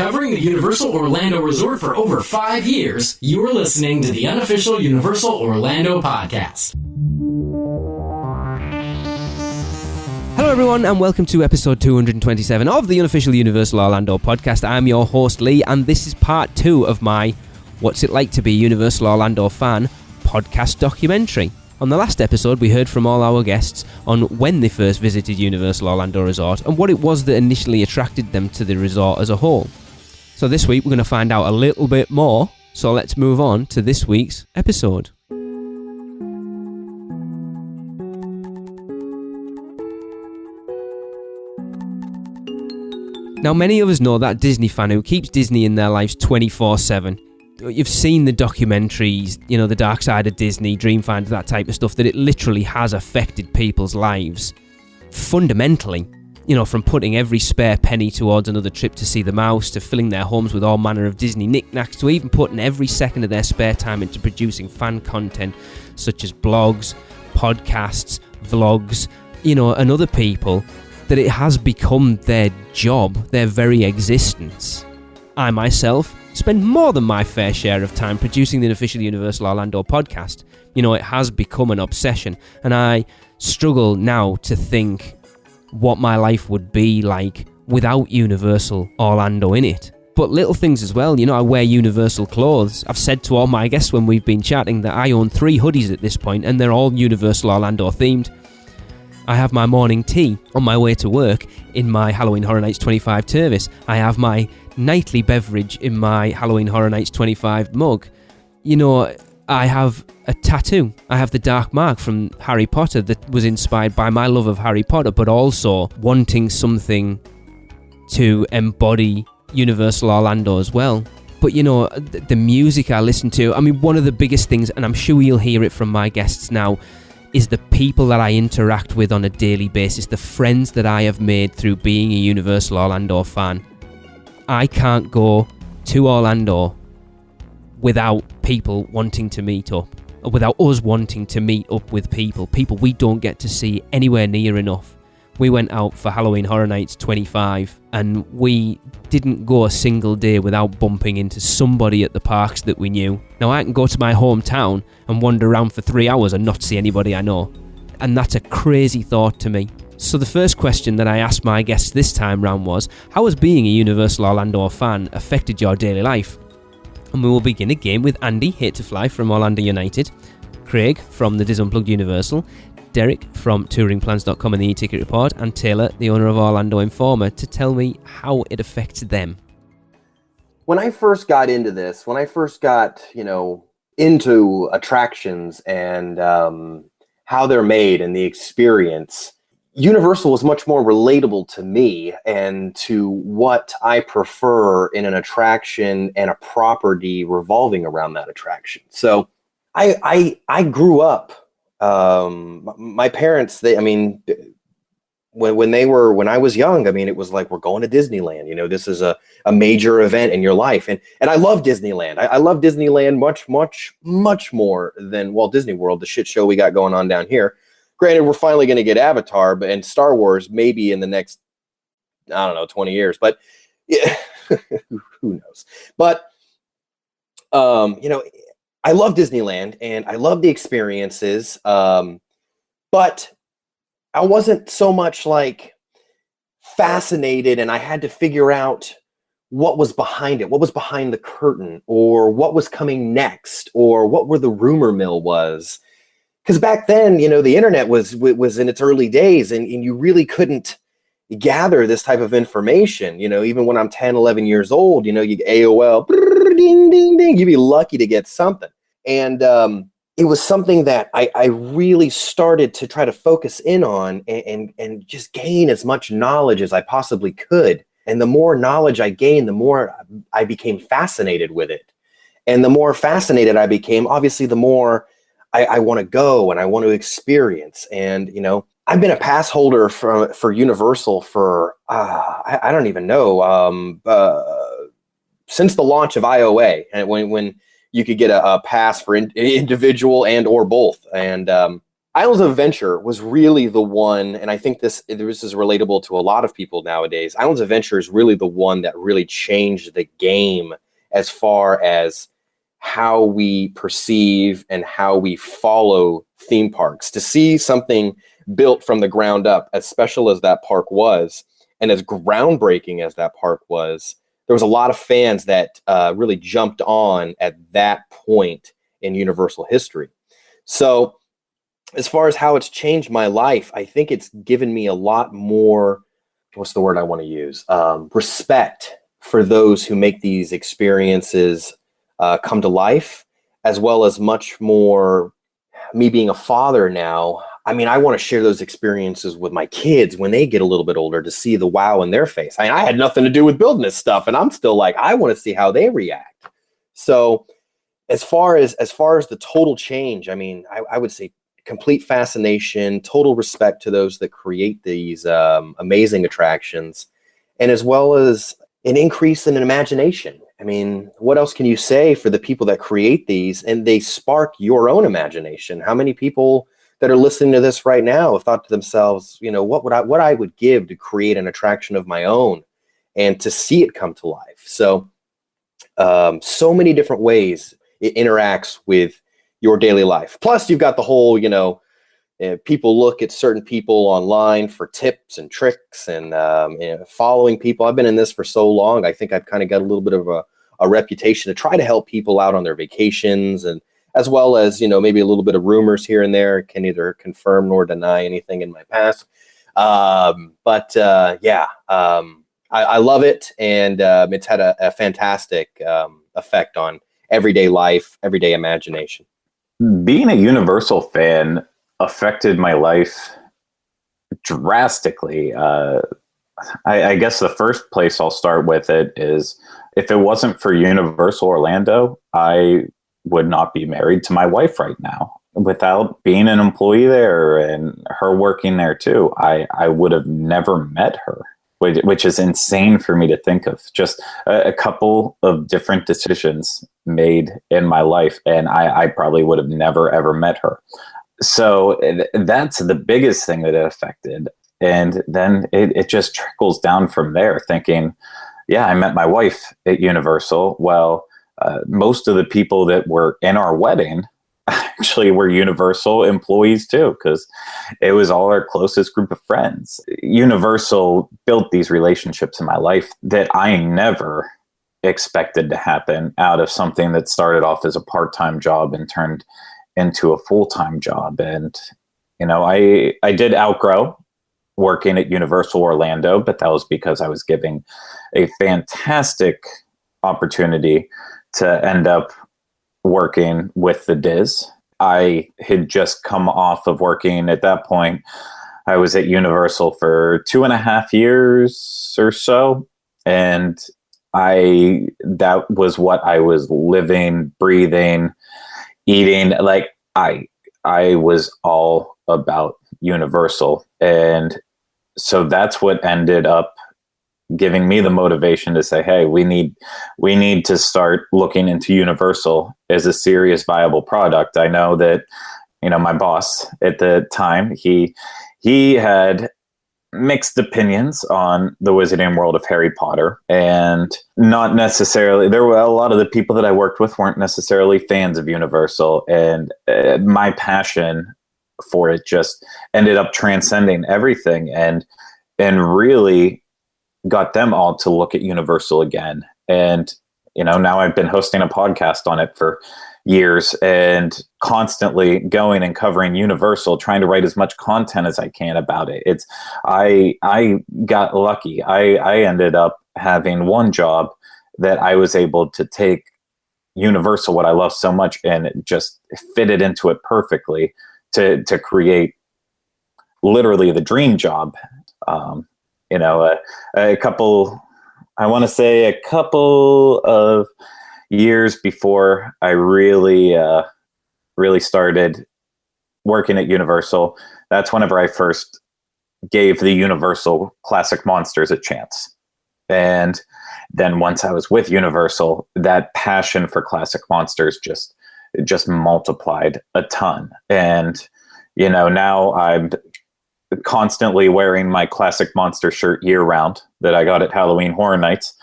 Covering the Universal Orlando Resort for over 5 years, you are listening to the unofficial Universal Orlando podcast. Hello everyone and welcome to episode 227 of the unofficial Universal Orlando podcast. I'm your host Lee and this is part 2 of my What's It Like to Be a Universal Orlando Fan podcast documentary. On the last episode we heard from all our guests on when they first visited Universal Orlando Resort and what it was that initially attracted them to the resort as a whole. So this week we're going to find out a little bit more, so let's move on to this week's episode. Now, many of us know that Disney fan who keeps Disney in their lives 24/7. You've seen the documentaries, you know, The Dark Side of Disney, Dreamfinder, that type of stuff, that it literally has affected people's lives. Fundamentally, you know, from putting every spare penny towards another trip to see the mouse, to filling their homes with all manner of Disney knickknacks, to even putting every second of their spare time into producing fan content, such as blogs, podcasts, vlogs, you know, and other people, that it has become their job, their very existence. I myself spend more than my fair share of time producing the unofficial Universal Orlando podcast. You know, it has become an obsession, and I struggle now to think what my life would be like without Universal Orlando in it. But little things as well, you know, I wear Universal clothes. I've said to all my guests when we've been chatting that I own 3 hoodies at this point, and they're all Universal Orlando themed. I have my morning tea on my way to work in my Halloween Horror Nights 25 Tervis. I have my nightly beverage in my Halloween Horror Nights 25 mug. You know, I have a tattoo. I have the Dark Mark from Harry Potter that was inspired by my love of Harry Potter, but also wanting something to embody Universal Orlando as well. But, you know, the music I listen to, I mean, one of the biggest things, and I'm sure you'll hear it from my guests now, is the people that I interact with on a daily basis, the friends that I have made through being a Universal Orlando fan. I can't go to Orlando without people wanting to meet up, or without us wanting to meet up with people we don't get to see anywhere near enough. We went out for Halloween Horror Nights 25 and we didn't go a single day without bumping into somebody at the parks that we knew. Now, I can go to my hometown and wander around for 3 hours and not see anybody I know. And that's a crazy thought to me. So the first question that I asked my guests this time round was, how has being a Universal Orlando fan affected your daily life? And we will begin again with Andy, Hate to Fly from Orlando United, Craig from the Diz Unplugged Universal, Derek from touringplans.com and the e-ticket report, and Taylor, the owner of Orlando Informer, to tell me how it affects them. When I first got into this, when I first got, you know, into attractions and how they're made and the experience, Universal was much more relatable to me and to what I prefer in an attraction and a property revolving around that attraction. So I grew up. My parents, when I was young, I mean, it was like, we're going to Disneyland, you know, this is a major event in your life. And I love Disneyland. I love Disneyland much more than Walt Disney World, the shit show we got going on down here. Granted, we're finally going to get Avatar and Star Wars maybe in the next, 20 years, but yeah, who knows? But, you know, I love Disneyland and I love the experiences, but I wasn't so much like fascinated, and I had to figure out what was behind it, what was behind the curtain, or what was coming next, or what were the rumor mill was. Because back then, you know, the internet was in its early days, and you really couldn't gather this type of information. You know, even when I'm 10, 11 years old, you know, you AOL, brrr, ding, ding, ding, you'd be lucky to get something. And it was something that I really started to try to focus in on and just gain as much knowledge as I possibly could. And the more knowledge I gained, the more I became fascinated with it. And the more fascinated I became, obviously, the more I want to go and I want to experience. And, you know, I've been a pass holder for Universal for, I don't even know, since the launch of IOA, and when you could get a pass for individual and or both. And Islands of Adventure was really the one, and I think this is relatable to a lot of people nowadays. Islands of Adventure is really the one that really changed the game as far as how we perceive and how we follow theme parks. To see something built from the ground up, as special as that park was, and as groundbreaking as that park was, there was a lot of fans that really jumped on at that point in Universal history. So, as far as how it's changed my life, I think it's given me a lot more, what's the word I want to use? Respect for those who make these experiences come to life, as well as much more me being a father now. I mean, I want to share those experiences with my kids when they get a little bit older to see the wow in their face. I had nothing to do with building this stuff, and I'm still like, I want to see how they react. So as far as the total change, I mean, I would say complete fascination, total respect to those that create these amazing attractions, and as well as an increase in imagination. I mean, what else can you say for the people that create these, and they spark your own imagination? How many people that are listening to this right now have thought to themselves, you know, what I would give to create an attraction of my own and to see it come to life? So so many different ways it interacts with your daily life. Plus, you've got the whole, people look at certain people online for tips and tricks and following people. I've been in this for so long. I think I've kind of got a little bit of a reputation to try to help people out on their vacations, and as well as, maybe a little bit of rumors here and there. Can neither confirm nor deny anything in my past. I love it. And it's had a fantastic effect on everyday life, everyday imagination. Being a Universal fan affected my life drastically. I guess the first place I'll start with it is, if it wasn't for Universal Orlando, I would not be married to my wife right now. Without being an employee there and her working there too, I would have never met her, which is insane for me to think of. Just a couple of different decisions made in my life, and I probably would have never, ever met her. So that's the biggest thing that it affected. And then it just trickles down from there, thinking, yeah, I met my wife at Universal. Well, most of the people that were in our wedding actually were Universal employees too, because it was all our closest group of friends. Universal built these relationships in my life that I never expected to happen out of something that started off as a part-time job and turned into a full-time job. And, I did outgrow working at Universal Orlando, but that was because I was giving a fantastic opportunity to end up working with the Diz. I had just come off of working at that point. I was at Universal for 2.5 years or so. And that was what I was living, breathing, eating. Like I was all about Universal. And so that's what ended up giving me the motivation to say, hey, we need to start looking into Universal as a serious, viable product. I know that, my boss at the time, he had mixed opinions on the Wizarding World of Harry Potter, and not necessarily, there were a lot of the people that I worked with weren't necessarily fans of Universal, and my passion for it just ended up transcending everything and really got them all to look at Universal again. And, now I've been hosting a podcast on it for years and constantly going and covering Universal, trying to write as much content as I can about it. I got lucky. I ended up having one job that I was able to take Universal, what I love so much, and it just fitted into it perfectly to create literally the dream job. A couple of years before I really started working at Universal, that's whenever I first gave the Universal Classic Monsters a chance. And then once I was with Universal, that passion for Classic Monsters just multiplied a ton. And now I'm constantly wearing my classic monster shirt year round that I got at Halloween Horror Nights.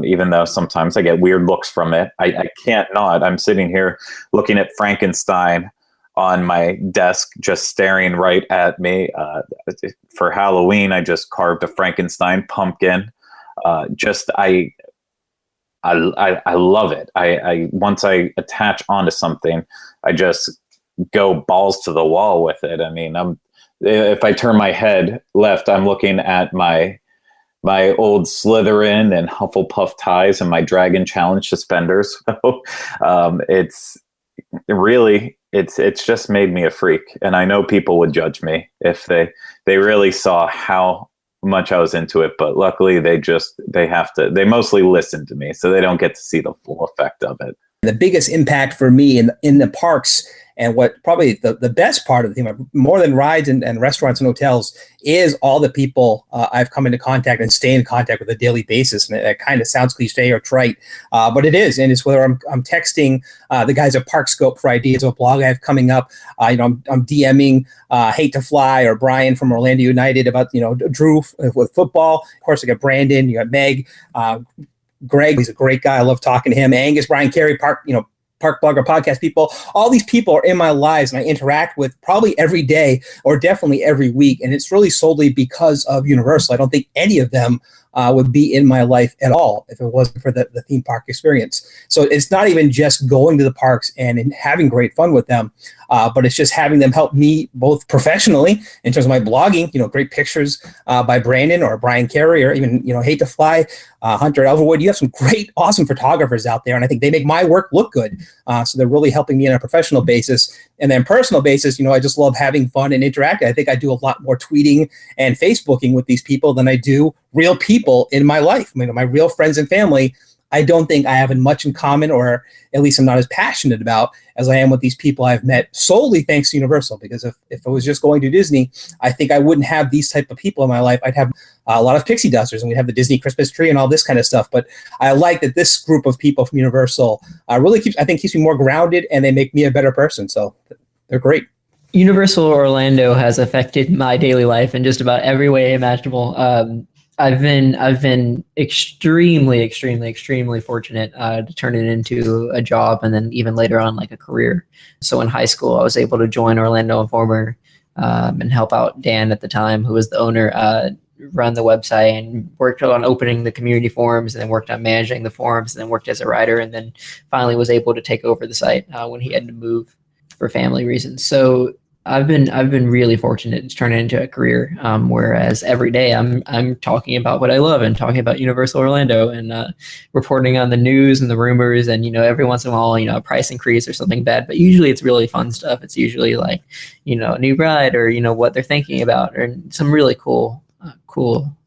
Even though sometimes I get weird looks from it. I can't not. I'm sitting here looking at Frankenstein on my desk, just staring right at me. For Halloween, I just carved a Frankenstein pumpkin. I love it. I once I attach onto something, I just go balls to the wall with it. I mean, if I turn my head left, I'm looking at my old Slytherin and Hufflepuff ties and my Dragon Challenge suspenders. So, it's just made me a freak. And I know people would judge me if they really saw how much I was into it. But luckily they mostly listen to me, so they don't get to see the full effect of it. The biggest impact for me in the parks, and what probably the best part of the theme, more than rides and restaurants and hotels, is all the people I've come into contact and stay in contact with on a daily basis. And it kind of sounds cliche or trite, but it is. And it's whether I'm texting the guys at Parkscope for ideas of a blog I have coming up. I'm DMing Hate to Fly or Brian from Orlando United about Drew with football. Of course, I got Brandon, you got Meg. Greg, he's a great guy. I love talking to him. Angus, Brian Carey, Park blogger, podcast people. All these people are in my lives, and I interact with probably every day or definitely every week. And it's really solely because of Universal. I don't think any of them would be in my life at all if it wasn't for the theme park experience. So it's not even just going to the parks and having great fun with them, but it's just having them help me both professionally in terms of my blogging, great pictures by Brandon or Brian Carey, or even, Hate to Fly, Hunter Elverwood. You have some great, awesome photographers out there, and I think they make my work look good. So they're really helping me on a professional basis. And then personal basis, I just love having fun and interacting. I think I do a lot more tweeting and Facebooking with these people than I do real people in my life. My real friends and family, I don't think I have much in common, or at least I'm not as passionate about as I am with these people I've met solely thanks to Universal. Because if I was just going to Disney, I think I wouldn't have these type of people in my life. I'd have a lot of pixie dusters, and we'd have the Disney Christmas tree and all this kind of stuff. But I like that this group of people from Universal really keeps me more grounded, and they make me a better person. So they're great. Universal Orlando has affected my daily life in just about every way imaginable. I've been extremely fortunate to turn it into a job, and then even later on, like a career. So in high school, I was able to join Orlando Informer and help out Dan at the time, who was the owner, run the website, and worked on opening the community forums, and then worked on managing the forums, and then worked as a writer, and then finally was able to take over the site when he had to move for family reasons. So I've been really fortunate to turn it into a career. Whereas every day I'm talking about what I love and talking about Universal Orlando and reporting on the news and the rumors, and every once in a while a price increase or something bad. But usually it's really fun stuff. It's usually like a new ride, or what they're thinking about, or some really cool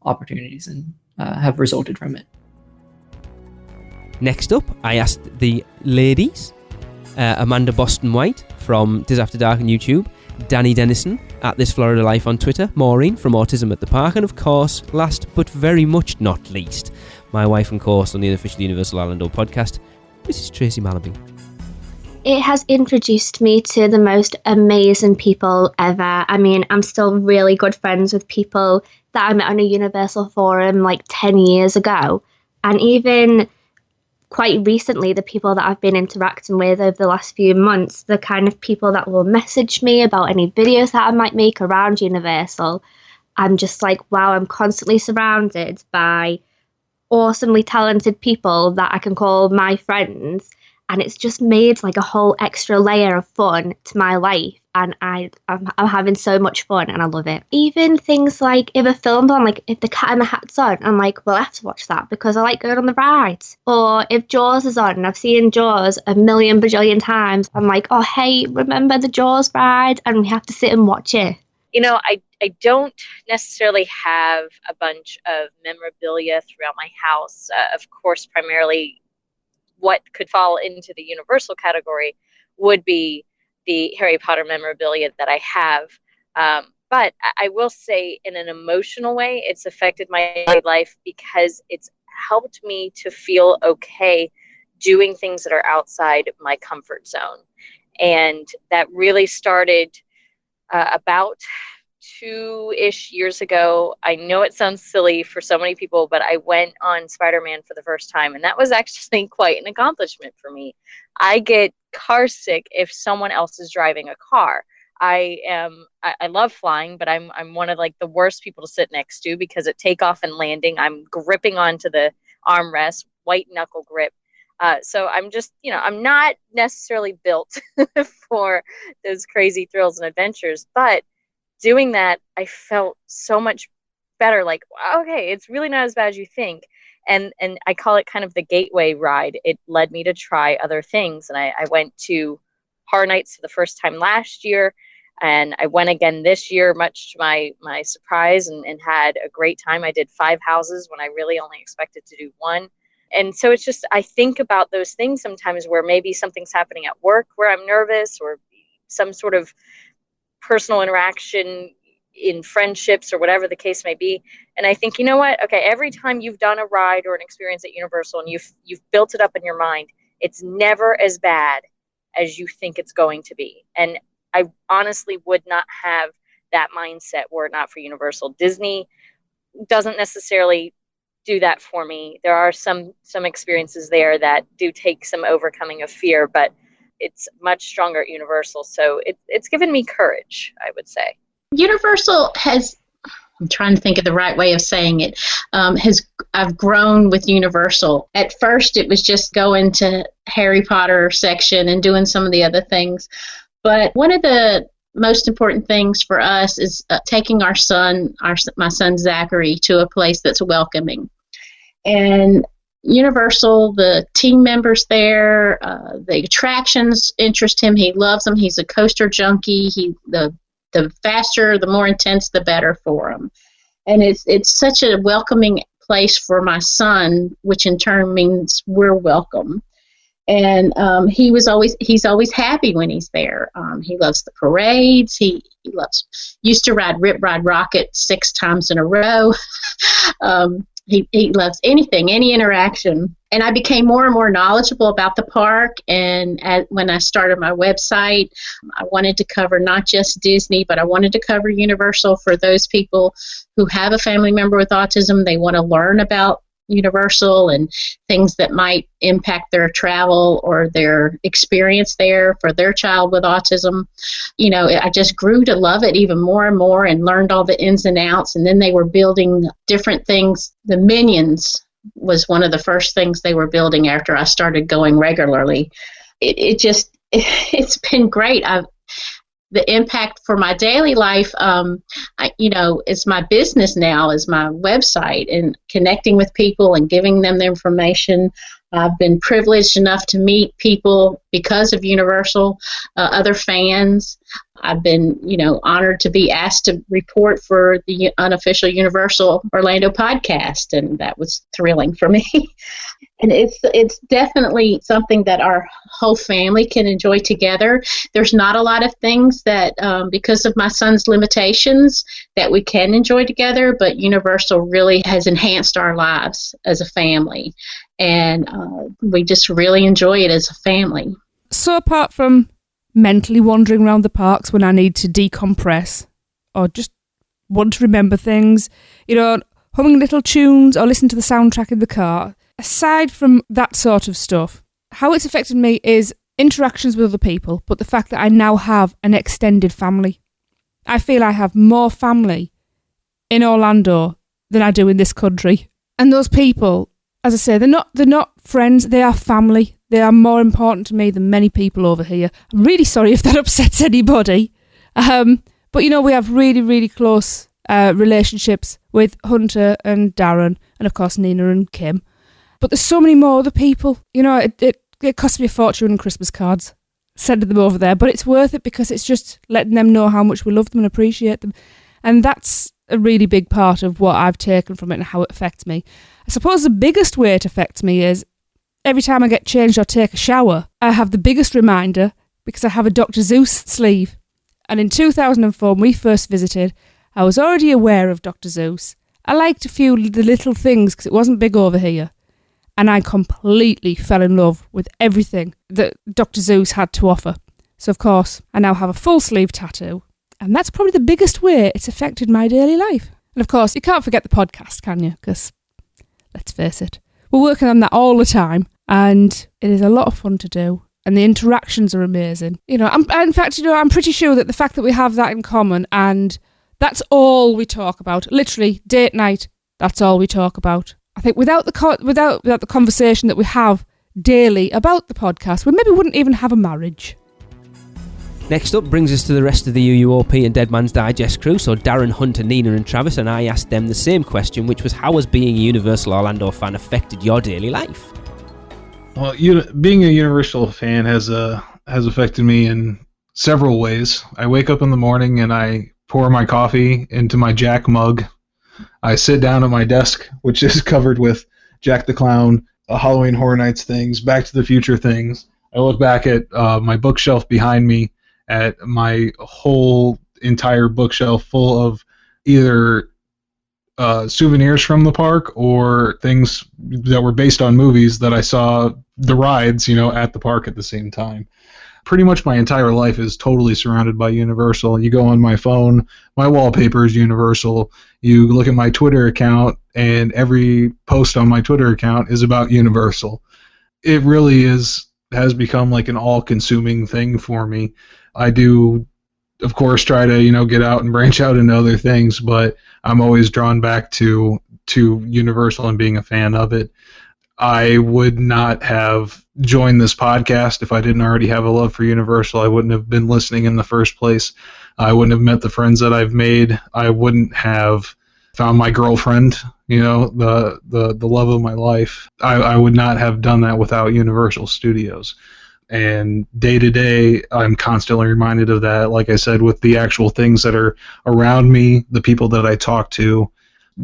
opportunities, and have resulted from it. Next up, I asked the ladies, Amanda Boston White from Diz After Dark on YouTube, Danny Dennison at This Florida Life on Twitter, Maureen from Autism at the Park, and of course, last but very much not least, my wife and course on the Unofficial Universal Orlando podcast, Mrs. Tracy Malaby. It has introduced me to the most amazing people ever. I mean, I'm still really good friends with people that I met on a Universal forum like 10 years ago. And even quite recently, the people that I've been interacting with over the last few months, the kind of people that will message me about any videos that I might make around Universal, I'm just like, wow, I'm constantly surrounded by awesomely talented people that I can call my friends. And it's just made like a whole extra layer of fun to my life. And I'm having so much fun, and I love it. Even things like if a film's on, like if the Cat in the Hat's on, I'm like, well, I have to watch that because I like going on the rides. Or if Jaws is on, and I've seen Jaws a million bajillion times, I'm like, oh, hey, remember the Jaws ride? And we have to sit and watch it. I don't necessarily have a bunch of memorabilia throughout my house. Of course, primarily what could fall into the Universal category would be the Harry Potter memorabilia that I have. But I will say, in an emotional way, it's affected my life because it's helped me to feel okay doing things that are outside my comfort zone. And that really started about 2-ish years ago. I know it sounds silly for so many people, but I went on Spider-Man for the first time, and that was actually quite an accomplishment for me. I get car sick if someone else is driving a car. I love flying, but I'm one of like the worst people to sit next to, because at takeoff and landing, I'm gripping onto the armrest, white knuckle grip. So I'm just, I'm not necessarily built for those crazy thrills and adventures, but doing that, I felt so much better. Like, okay, it's really not as bad as you think. And I call it kind of the gateway ride. It led me to try other things. And I went to Horror Nights for the first time last year. And I went again this year, much to my surprise, and had a great time. I did 5 houses when I really only expected to do 1. And so it's just, I think about those things sometimes where maybe something's happening at work where I'm nervous, or some sort of personal interaction in friendships or whatever the case may be. And I think, you know what? Okay, every time you've done a ride or an experience at Universal and you've built it up in your mind, it's never as bad as you think it's going to be. And I honestly would not have that mindset were it not for Universal. Disney doesn't necessarily do that for me. There are some experiences there that do take some overcoming of fear, but it's much stronger at Universal. So it's given me courage, I would say. Universal has, I'm trying to think of the right way of saying it, I've grown with Universal. At first, it was just going to Harry Potter section and doing some of the other things. But one of the most important things for us is taking my son Zachary, to a place that's welcoming. And Universal, the team members there, the attractions interest him. He loves them. He's a coaster junkie. The faster, the more intense, the better for him. And it's such a welcoming place for my son, which in turn means we're welcome. And he's always happy when he's there. He loves the parades. He used to ride Rip Ride Rocket 6 times in a row. He loves anything, any interaction. And I became more and more knowledgeable about the park. And when I started my website, I wanted to cover not just Disney, but I wanted to cover Universal for those people who have a family member with autism. They want to learn about Universal and things that might impact their travel or their experience there for their child with autism. I just grew to love it even more and more and learned all the ins and outs. And then they were building different things. The Minions was one of the first things they were building after I started going regularly. It's been great. The impact for my daily life, it's my business now, is my website, and connecting with people and giving them the information. I've been privileged enough to meet people because of Universal, other fans. I've been, honored to be asked to report for the unofficial Universal Orlando podcast, and that was thrilling for me. And it's definitely something that our whole family can enjoy together. There's not a lot of things that, because of my son's limitations, that we can enjoy together, but Universal really has enhanced our lives as a family. And we just really enjoy it as a family. So apart from mentally wandering around the parks when I need to decompress or just want to remember things, humming little tunes or listen to the soundtrack in the car, aside from that sort of stuff, how it's affected me is interactions with other people, but the fact that I now have an extended family. I feel I have more family in Orlando than I do in this country. And those people, as I say, they're not friends, they are family. They are more important to me than many people over here. I'm really sorry if that upsets anybody. But we have really, really close relationships with Hunter and Darren, and of course Nina and Kim. But there's so many more other people. It costs me a fortune in Christmas cards, sending them over there. But it's worth it because it's just letting them know how much we love them and appreciate them. And that's a really big part of what I've taken from it and how it affects me. I suppose the biggest way it affects me is every time I get changed or take a shower, I have the biggest reminder because I have a Dr. Seuss sleeve. And in 2004, when we first visited, I was already aware of Dr. Seuss. I liked a few of the little things because it wasn't big over here. And I completely fell in love with everything that Dr. Seuss had to offer. So, of course, I now have a full sleeve tattoo. And that's probably the biggest way it's affected my daily life. And of course, you can't forget the podcast, can you? Because, let's face it, we're working on that all the time, and it is a lot of fun to do. And the interactions are amazing. I'm pretty sure that the fact that we have that in common, and that's all we talk about, literally date night, that's all we talk about. I think without the conversation that we have daily about the podcast, we maybe wouldn't even have a marriage. Next up brings us to the rest of the UUOP and Dead Man's Digest crew. So Darren, Hunter, Nina and Travis and I asked them the same question, which was, how has being a Universal Orlando fan affected your daily life? Well, being a Universal fan has affected me in several ways. I wake up in the morning and I pour my coffee into my Jack mug. I sit down at my desk, which is covered with Jack the Clown, Halloween Horror Nights things, Back to the Future things. I look back at my bookshelf behind me, at my whole entire bookshelf full of either souvenirs from the park or things that were based on movies that I saw the rides, at the park at the same time. Pretty much my entire life is totally surrounded by Universal. You go on my phone, my wallpaper is Universal. You look at my Twitter account, and every post on my Twitter account is about Universal. It really has become like an all-consuming thing for me. I do, of course, try to, get out and branch out into other things, but I'm always drawn back to Universal and being a fan of it. I would not have joined this podcast if I didn't already have a love for Universal. I wouldn't have been listening in the first place. I wouldn't have met the friends that I've made. I wouldn't have found my girlfriend, the love of my life. I would not have done that without Universal Studios. And day to day, I'm constantly reminded of that. Like I said, with the actual things that are around me, the people that I talk to,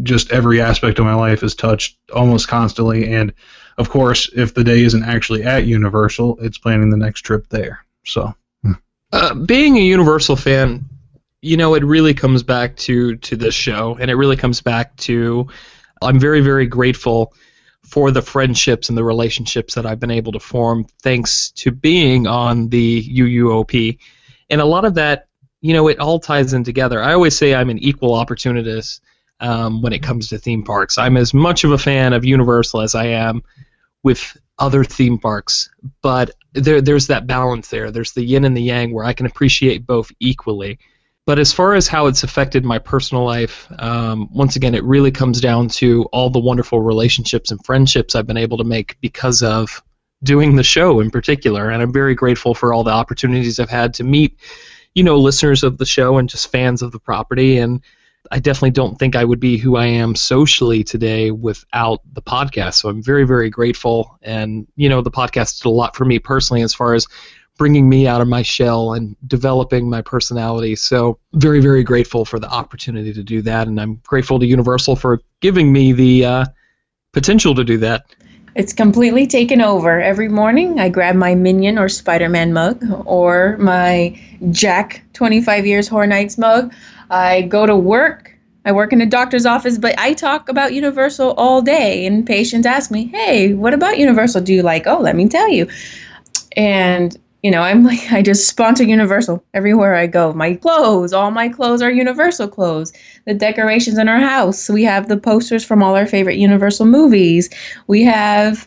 just every aspect of my life is touched almost constantly. And of course, if the day isn't actually at Universal, it's planning the next trip there. So, being a Universal fan, it really comes back to this show, and it really comes back to, I'm very, very grateful for the friendships and the relationships that I've been able to form thanks to being on the UUOP. And a lot of that, it all ties in together. I always say I'm an equal opportunist when it comes to theme parks. I'm as much of a fan of Universal as I am with other theme parks, but there's that balance there. There's the yin and the yang where I can appreciate both equally. But as far as how it's affected my personal life, once again, it really comes down to all the wonderful relationships and friendships I've been able to make because of doing the show in particular. And I'm very grateful for all the opportunities I've had to meet, listeners of the show and just fans of the property. And I definitely don't think I would be who I am socially today without the podcast. So I'm very, very grateful. And, the podcast did a lot for me personally as far as bringing me out of my shell and developing my personality. So very, very grateful for the opportunity to do that. And I'm grateful to Universal for giving me the potential to do that. It's completely taken over. Every morning I grab my Minion or Spider-Man mug or my Jack 25 Years Horror Nights mug. I go to work. I work in a doctor's office, but I talk about Universal all day. And patients ask me, hey, what about Universal do you like? Oh, let me tell you. And I'm like, I just sponsor Universal everywhere I go. My clothes, all my clothes are Universal clothes. The decorations in our house, we have the posters from all our favorite Universal movies. We have,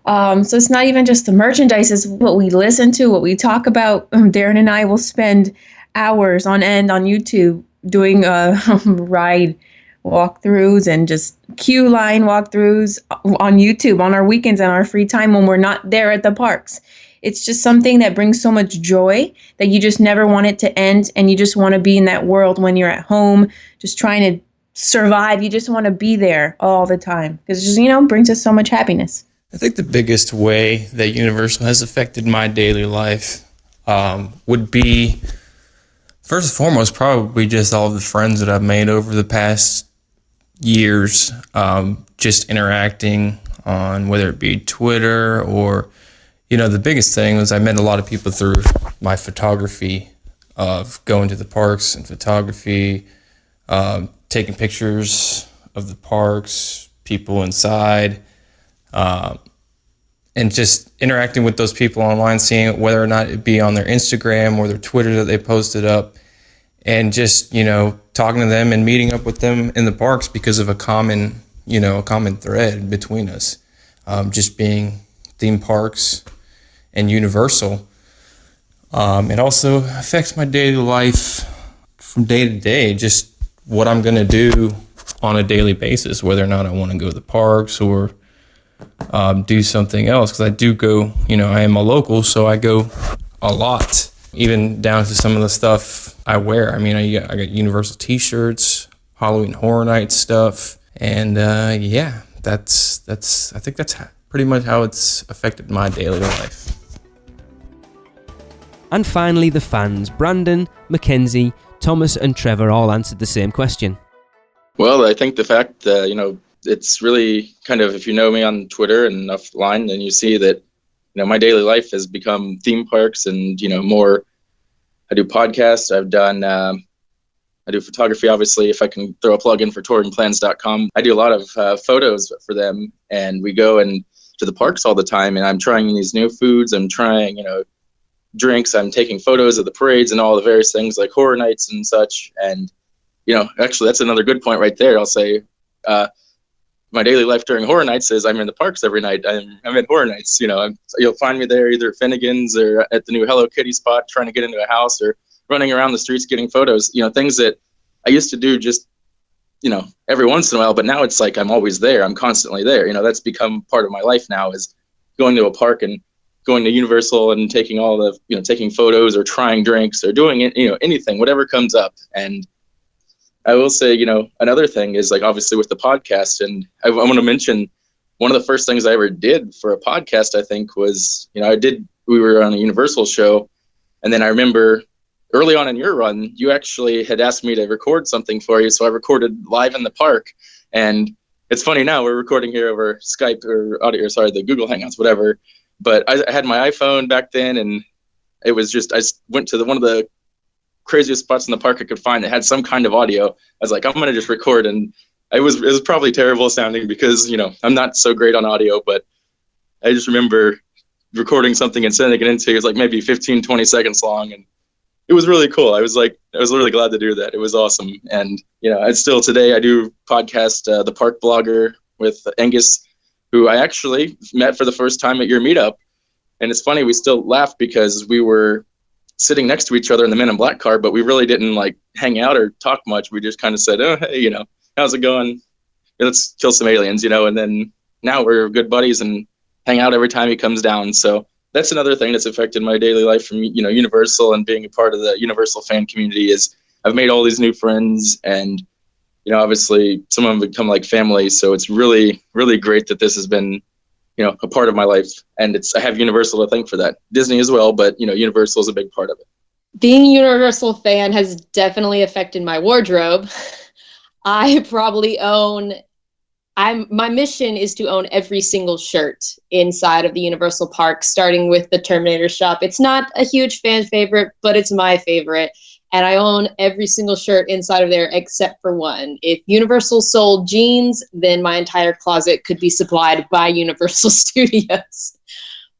so it's not even just the merchandise, it's what we listen to, what we talk about. Darren and I will spend hours on end on YouTube doing ride walkthroughs and just queue line walkthroughs on YouTube on our weekends and our free time when we're not there at the parks. It's just something that brings so much joy that you just never want it to end, and you just want to be in that world when you're at home, just trying to survive. You just want to be there all the time because it just, brings us so much happiness. I think the biggest way that Universal has affected my daily life would be, first and foremost, probably just all the friends that I've made over the past years, just interacting on whether it be Twitter or the biggest thing was I met a lot of people through my photography of going to the parks and photography, taking pictures of the parks, people inside, and just interacting with those people online, seeing whether or not it be on their Instagram or their Twitter that they posted up. and just, talking to them and meeting up with them in the parks because of a common thread between us, just being theme parks and Universal. It also affects my daily life from day to day, just what I'm going to do on a daily basis, whether or not I want to go to the parks or do something else. Because I do go, I am a local, so I go a lot, even down to some of the stuff I wear. I mean, I got Universal t-shirts, Halloween Horror Nights stuff, and I think that's pretty much how it's affected my daily life. And finally, the fans, Brandon, Mackenzie, Thomas and Trevor all answered the same question. Well, I think the fact that, it's really kind of, if you know me on Twitter and offline, then you see that, my daily life has become theme parks and, more. I do podcasts. I do photography, obviously, if I can throw a plug in for touringplans.com. I do a lot of photos for them, and we go to the parks all the time, and I'm trying these new foods. I'm trying, drinks. I'm taking photos of the parades and all the various things like Horror Nights and such. And, actually, that's another good point right there. I'll say my daily life during Horror Nights is I'm in the parks every night. I'm in Horror Nights. You'll find me there either at Finnegan's or at the new Hello Kitty spot trying to get into a house, or running around the streets getting photos, things that I used to do just, every once in a while. But now it's like I'm always there. I'm constantly there. That's become part of my life now, is going to a park and going to Universal and taking all the, taking photos or trying drinks or doing it, anything, whatever comes up. And I will say, another thing is, like, obviously with the podcast, and I want to mention one of the first things I ever did for a podcast, I think, was, we were on a Universal show. And then I remember early on in your run, you actually had asked me to record something for you. So I recorded live in the park. And it's funny now, we're recording here over Skype or audio, the Google Hangouts, whatever. But I had my iPhone back then, and it was just, I went to one of the craziest spots in the park I could find that had some kind of audio. I was like, I'm going to just record. And it was probably terrible sounding because, I'm not so great on audio, but I just remember recording something and sending it into, it was like maybe 15, 20 seconds long. And it was really cool. I was really glad to do that. It was awesome. And, it's still today I do podcast, The Park Blogger with Angus, who I actually met for the first time at your meetup. And it's funny, we still laugh because we were sitting next to each other in the Men in Black car, but we really didn't like hang out or talk much. We just kind of said, oh, hey, how's it going? Let's kill some aliens, and then now we're good buddies and hang out every time he comes down. So that's another thing that's affected my daily life from, Universal and being a part of the Universal fan community is I've made all these new friends, and, obviously some of them become like family. So it's really, really great that this has been, a part of my life. And I have Universal to thank for that. Disney as well, but, Universal is a big part of it. Being a Universal fan has definitely affected my wardrobe. I probably my mission is to own every single shirt inside of the Universal Park, starting with the Terminator shop. It's not a huge fan favorite, but it's my favorite. And I own every single shirt inside of there except for one. If Universal sold jeans, then my entire closet could be supplied by Universal Studios.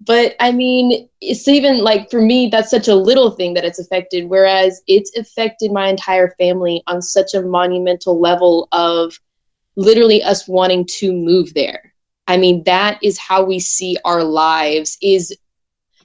But I mean, it's even like, for me, that's such a little thing that it's affected, whereas it's affected my entire family on such a monumental level of literally us wanting to move there. I mean, that is how we see our lives,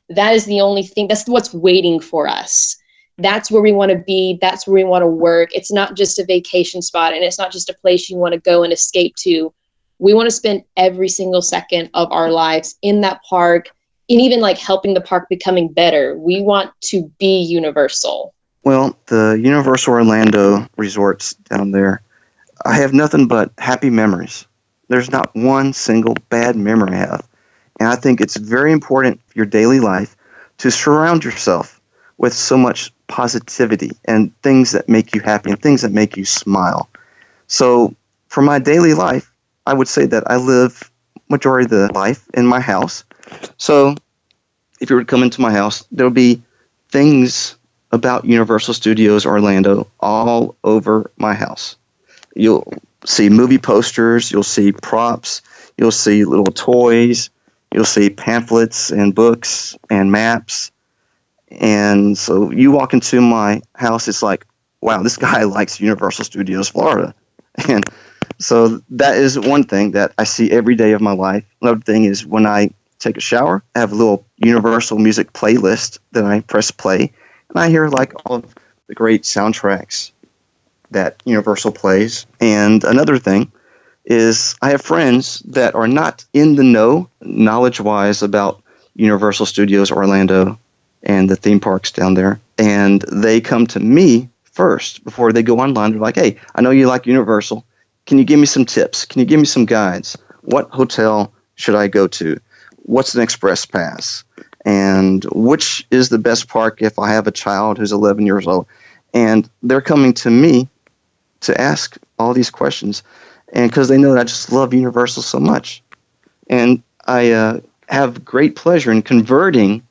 that is the only thing, that's what's waiting for us. That's where we want to be. That's where we want to work. It's not just a vacation spot, and it's not just a place you want to go and escape to. We want to spend every single second of our lives in that park, and even like helping the park becoming better. We want to be Universal. Well, the Universal Orlando resorts down there, I have nothing but happy memories. There's not one single bad memory I have. And I think it's very important for your daily life to surround yourself with so much positivity and things that make you happy and things that make you smile. So for my daily life, I would say that I live majority of the life in my house. So if you were to come into my house, there'll be things about Universal Studios Orlando all over my house. You'll see movie posters, you'll see props, you'll see little toys, you'll see pamphlets and books and maps. And so you walk into my house, it's like wow, this guy likes Universal Studios Florida. And so that is one thing that I see every day of my life. Another thing is when I take a shower, I have a little Universal music playlist that I press play, and I hear like all of the great soundtracks that Universal plays. And another thing is I have friends that are not in the know, knowledge-wise, about Universal Studios Orlando and the theme parks down there, and they come to me first before they go online. They're like, hey, I know you like Universal. Can you give me some tips? Can you give me some guides? What hotel should I go to? What's an express pass? And which is the best park if I have a child who's 11 years old? And they're coming to me to ask all these questions, and because they know that I just love Universal so much. And I have great pleasure in converting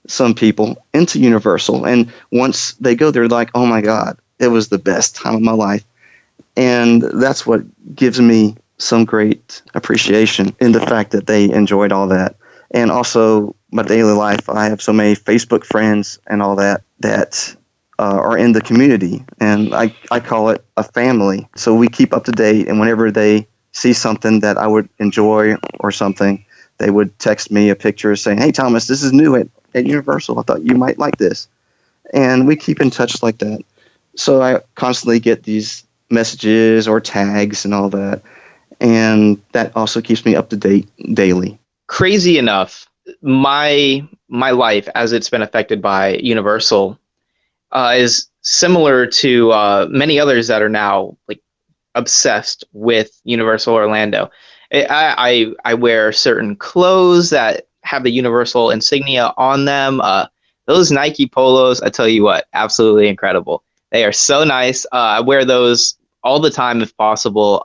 some people into Universal, and once they go, they're like, oh my God, it was the best time of my life. And that's what gives me some great appreciation in the fact that they enjoyed all that. And also my daily life, I have so many Facebook friends and all that are in the community, and I call it a family. So we keep up to date, and whenever they see something that I would enjoy or something, they would text me a picture saying, hey Thomas, this is new at Universal. I thought you might like this. And we keep in touch like that. So I constantly get these messages or tags and all that, and that also keeps me up to date daily. Crazy enough, my life as it's been affected by Universal is similar to many others that are now like obsessed with Universal Orlando. I wear certain clothes that have the Universal insignia on them. Those Nike polos, I tell you what, absolutely incredible. They are so nice. I wear those all the time if possible.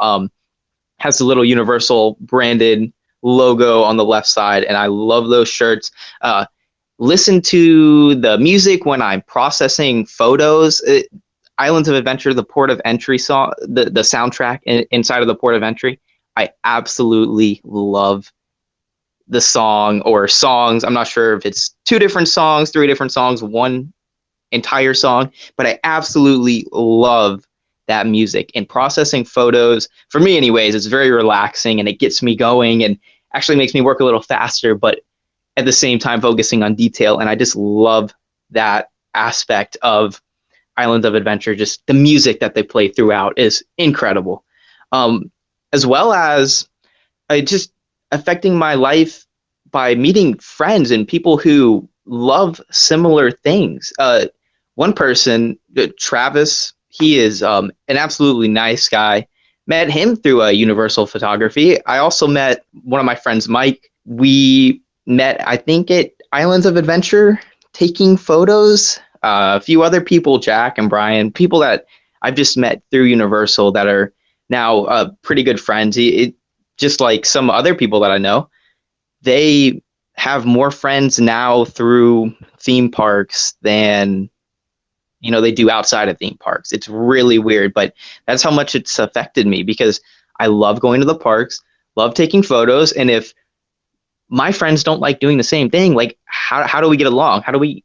Has the little Universal branded logo on the left side, and I love those shirts. Listen to the music when I'm processing photos. Islands of Adventure, the Port of Entry song, the soundtrack inside of the Port of Entry, I absolutely love the song or songs. I'm not sure if it's 2 different songs, 3 different songs, 1 entire song, but I absolutely love that music. And processing photos, for me anyways, it's very relaxing, and it gets me going and actually makes me work a little faster, but at the same time focusing on detail. And I just love that aspect of Island of Adventure. Just the music that they play throughout is incredible. As well as just affecting my life by meeting friends and people who love similar things. One person, Travis, he is an absolutely nice guy. Met him through Universal Photography. I also met one of my friends, Mike. We met, I think, at Islands of Adventure, taking photos. A few other people, Jack and Brian, people that I've just met through Universal that are now pretty good friends. Just like some other people that I know, they have more friends now through theme parks than they do outside of theme parks. It's really weird, but that's how much it's affected me, because I love going to the parks, love taking photos, and if my friends don't like doing the same thing, like how do we get along? How do we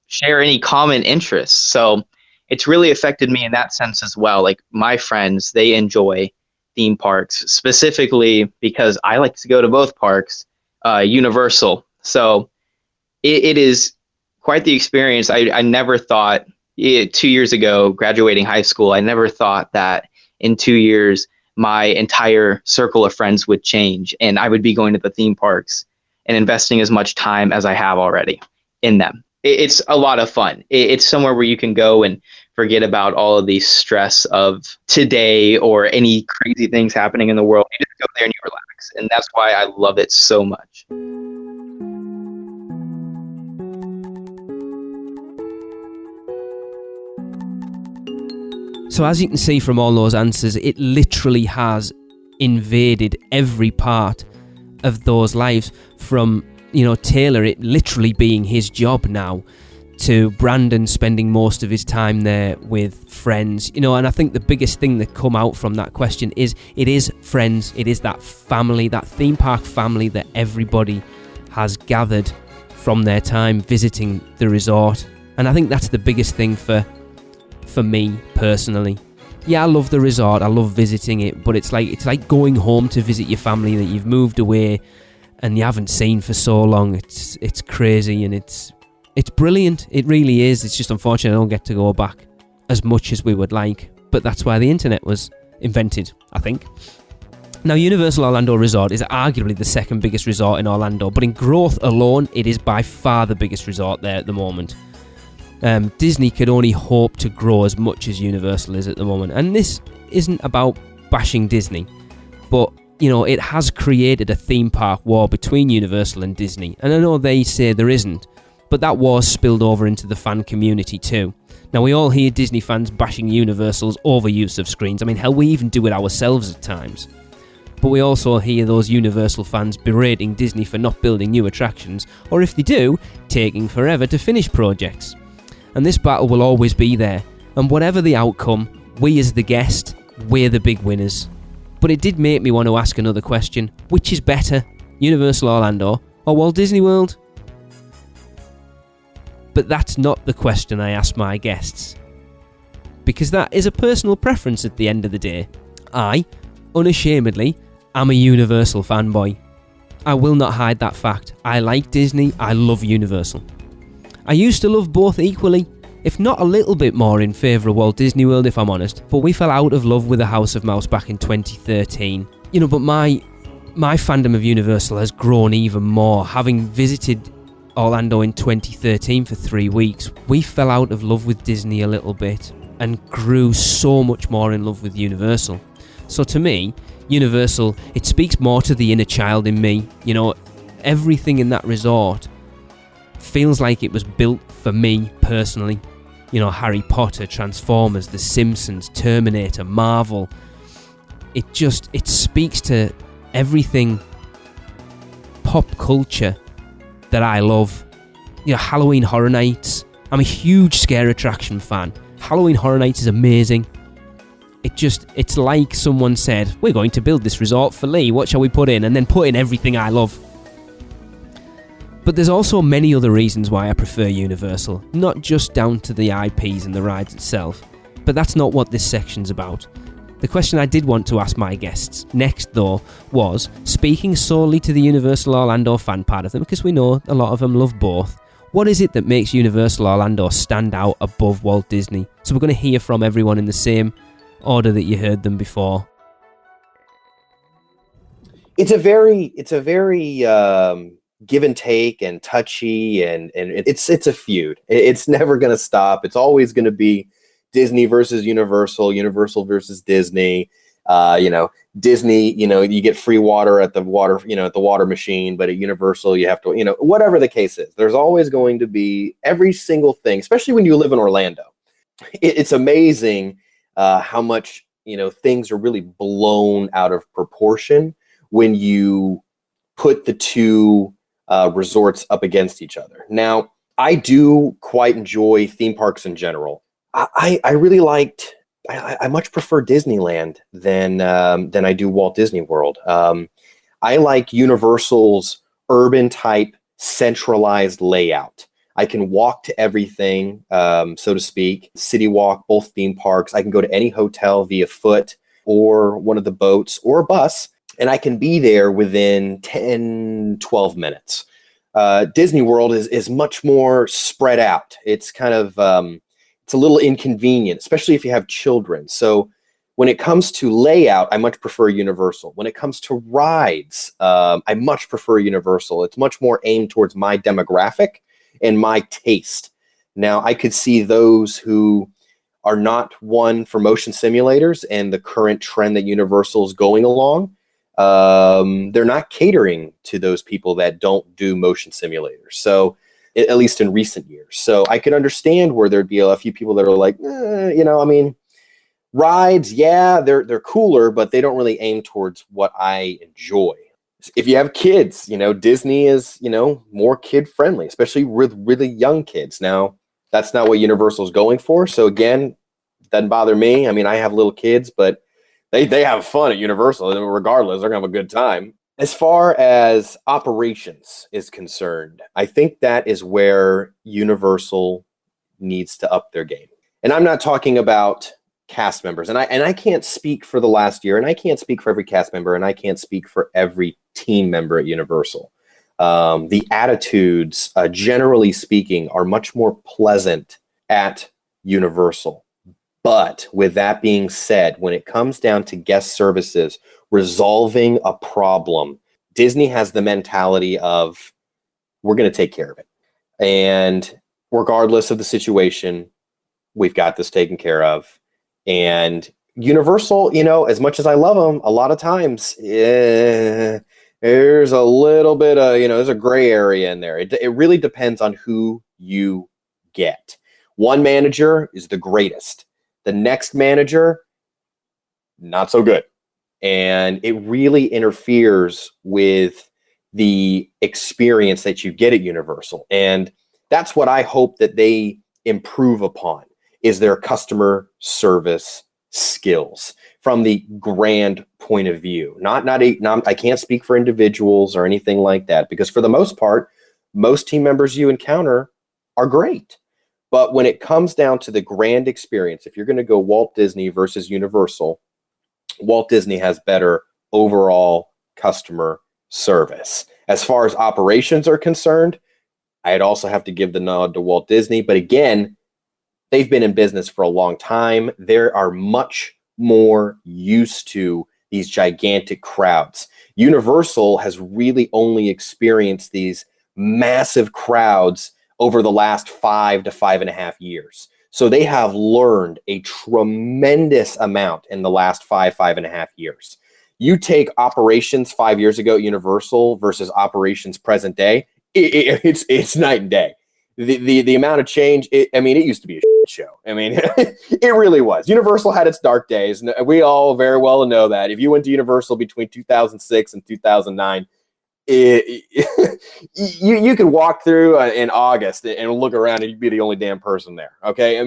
share any common interests? So it's really affected me in that sense as well. Like my friends, they enjoy theme parks specifically because I like to go to both parks, Universal. So it is quite the experience. I never thought 2 years ago, graduating high school, I never thought that in 2 years, my entire circle of friends would change and I would be going to the theme parks and investing as much time as I have already in them. It's a lot of fun. It's somewhere where you can go and forget about all of the stress of today or any crazy things happening in the world. You just go there and you relax. And that's why I love it so much. So as you can see from all those answers, it literally has invaded every part of those lives, from Taylor, it literally being his job now, to Brandon spending most of his time there with friends, and I think the biggest thing that come out from that question is it is friends, it is that family, that theme park family that everybody has gathered from their time visiting the resort. And I think that's the biggest thing for for me personally. Yeah, I love the resort, I love visiting it, but it's like going home to visit your family that you've moved away and you haven't seen for so long. It's crazy, and it's brilliant. It really is. It's just unfortunate I don't get to go back as much as we would like, but that's why the internet was invented, I think. Now, Universal Orlando Resort is arguably the second biggest resort in Orlando, but in growth alone, it is by far the biggest resort there at the moment. Disney could only hope to grow as much as Universal is at the moment, and this isn't about bashing Disney, but it has created a theme park war between Universal and Disney, and I know they say there isn't, but that war spilled over into the fan community too. Now, we all hear Disney fans bashing Universal's overuse of screens. I mean, hell, we even do it ourselves at times. But we also hear those Universal fans berating Disney for not building new attractions, or if they do, taking forever to finish projects. And this battle will always be there, and whatever the outcome, we as the guest, we're the big winners. But it did make me want to ask another question. Which is better, Universal Orlando or Walt Disney World? But that's not the question I ask my guests, because that is a personal preference at the end of the day. I, unashamedly, am a Universal fanboy. I will not hide that fact. I like Disney, I love Universal. I used to love both equally, if not a little bit more in favour of Walt Disney World if I'm honest, but we fell out of love with the House of Mouse back in 2013. But my fandom of Universal has grown even more. Having visited Orlando in 2013 for 3 weeks, we fell out of love with Disney a little bit and grew so much more in love with Universal. So to me, Universal, it speaks more to the inner child in me. Everything in that resort feels like it was built for me personally. Harry Potter, Transformers, The Simpsons, Terminator, Marvel. It speaks to everything pop culture that I love. Halloween Horror Nights. I'm a huge scare attraction fan. Halloween Horror Nights is amazing. It's like someone said, we're going to build this resort for Lee, what shall we put in? And then put in everything I love. But there's also many other reasons why I prefer Universal, not just down to the IPs and the rides itself. But that's not what this section's about. The question I did want to ask my guests next, though, was, speaking solely to the Universal Orlando fan part of them, because we know a lot of them love both, what is it that makes Universal Orlando stand out above Walt Disney? So we're going to hear from everyone in the same order that you heard them before. It's a very give and take and touchy, and it's a feud. It's never going to stop. It's always going to be Disney versus Universal, Universal versus Disney. Disney, you get free water at the water machine, but at Universal you have to, whatever the case is. There's always going to be every single thing, especially when you live in Orlando. It's amazing how much things are really blown out of proportion when you put the two resorts up against each other. Now, I do quite enjoy theme parks in general. I really liked. I much prefer Disneyland than I do Walt Disney World. I like Universal's urban type centralized layout. I can walk to everything, so to speak. City walk, both theme parks. I can go to any hotel via foot or one of the boats or a bus, and I can be there within 10, 12 minutes. Disney World is much more spread out. It's kind of it's a little inconvenient, especially if you have children. So when it comes to layout, I much prefer Universal. When it comes to rides, I much prefer Universal. It's much more aimed towards my demographic and my taste. Now, I could see those who are not one for motion simulators and the current trend that Universal is going along. They're not catering to those people that don't do motion simulators. So at least in recent years. So I could understand where there'd be a few people that are like, rides, yeah, they're cooler, but they don't really aim towards what I enjoy. If you have kids, Disney is, more kid friendly, especially with really young kids. Now, that's not what Universal is going for. So again, doesn't bother me. I mean, I have little kids, but they have fun at Universal. Regardless, they're gonna have a good time. As far as operations is concerned, I think that is where Universal needs to up their game. And I'm not talking about cast members. And I can't speak for the last year, and I can't speak for every cast member, and I can't speak for every team member at Universal. The attitudes, generally speaking, are much more pleasant at Universal. But with that being said, when it comes down to guest services, resolving a problem, Disney has the mentality of, we're going to take care of it. And regardless of the situation, we've got this taken care of. And Universal, as much as I love them, a lot of times, there's a little bit of, there's a gray area in there. It really depends on who you get. One manager is the greatest. The next manager, not so good. And it really interferes with the experience that you get at Universal. And that's what I hope that they improve upon, is their customer service skills from the grand point of view. I can't speak for individuals or anything like that, because for the most part, most team members you encounter are great. But when it comes down to the grand experience, if you're going to go Walt Disney versus Universal, Walt Disney has better overall customer service. As far as operations are concerned, I'd also have to give the nod to Walt Disney. But again, they've been in business for a long time. They are much more used to these gigantic crowds. Universal has really only experienced these massive crowds over the last 5 to 5.5 years. So they have learned a tremendous amount in the last 5.5 years. You take operations 5 years ago at Universal versus operations present day, it's night and day. The amount of change, it used to be a shit show. It really was. Universal had its dark days, and we all very well know that. If you went to Universal between 2006 and 2009, you could walk through in August and look around and you'd be the only damn person there. Okay.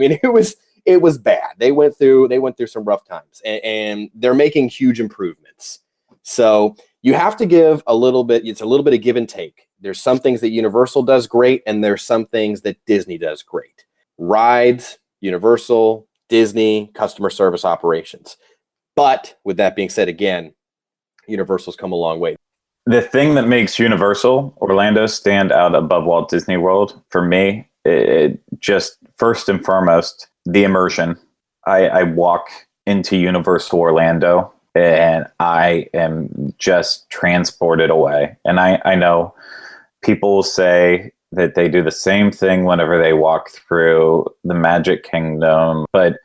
It was bad. They went through some rough times, and they're making huge improvements. So you have to give a little bit. It's a little bit of give and take. There's some things that Universal does great, and there's some things that Disney does great. Rides, Universal, Disney, customer service operations. But with that being said, again, Universal's come a long way. The thing that makes Universal Orlando stand out above Walt Disney World, for me, it just first and foremost, the immersion. I walk into Universal Orlando and I am just transported away. And I know people say that they do the same thing whenever they walk through the Magic Kingdom. But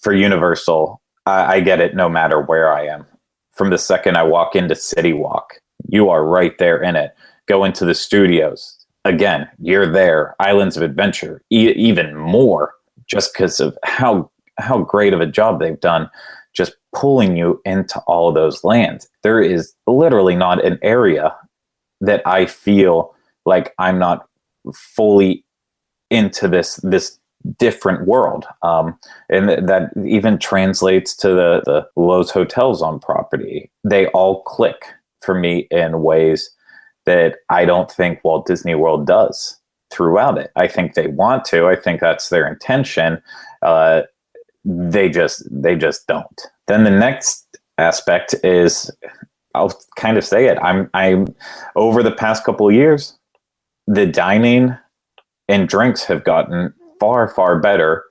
for Universal, I get it no matter where I am. From the second I walk into City Walk, you are right there in it. Go into the studios. Again, you're there. Islands of Adventure, even more, just because of how great of a job they've done just pulling you into all of those lands. There is literally not an area that I feel like I'm not fully into this different world. And that even translates to the Lowe's hotels on property. They all click for me in ways that I don't think Walt Disney World does throughout it. I think they want to. I think that's their intention. They just don't. Then the next aspect is, I'll kind of say it. I'm over the past couple of years, the dining and drinks have gotten far, far better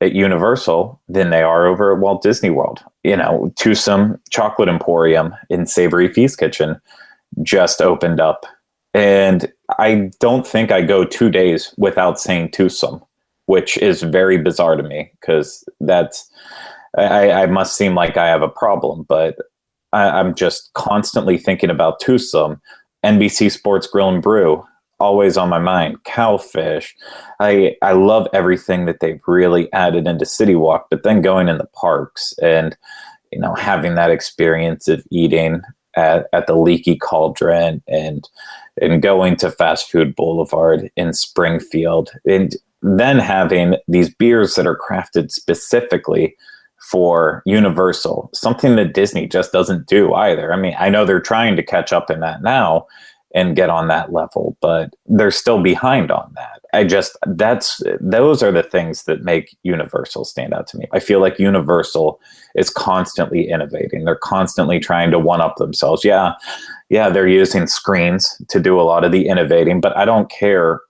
at Universal than they are over at Walt Disney World. Twosome Chocolate Emporium in Savory Feast Kitchen just opened up. And I don't think I go 2 days without saying Twosome, which is very bizarre to me, because I must seem like I have a problem, but I'm just constantly thinking about Twosome. NBC Sports Grill and Brew, always on my mind. Cowfish. I love everything that they've really added into City Walk, but then going in the parks and having that experience of eating at the Leaky Cauldron and going to Fast Food Boulevard in Springfield, and then having these beers that are crafted specifically for Universal, something that Disney just doesn't do either. I know they're trying to catch up in that now and get on that level, but they're still behind on that. those are the things that make Universal stand out to me. I feel like Universal is constantly innovating. They're constantly trying to one up themselves. Yeah, they're using screens to do a lot of the innovating, but I don't care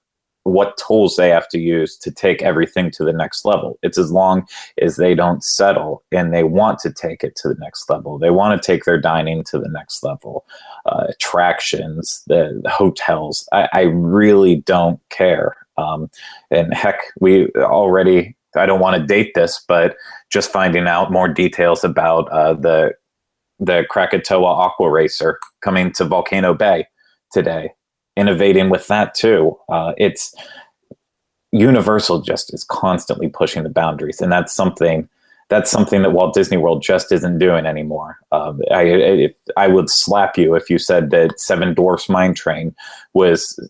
what tools they have to use to take everything to the next level. It's as long as they don't settle and they want to take it to the next level. They want to take their dining to the next level, attractions, the hotels. I really don't care. And heck, we already, I don't want to date this, but just finding out more details about the Krakatoa Aqua Racer coming to Volcano Bay today. Innovating with that too. It's Universal just is constantly pushing the boundaries, and that's something that Walt Disney World just isn't doing anymore. I would slap you if you said that Seven Dwarfs Mine Train was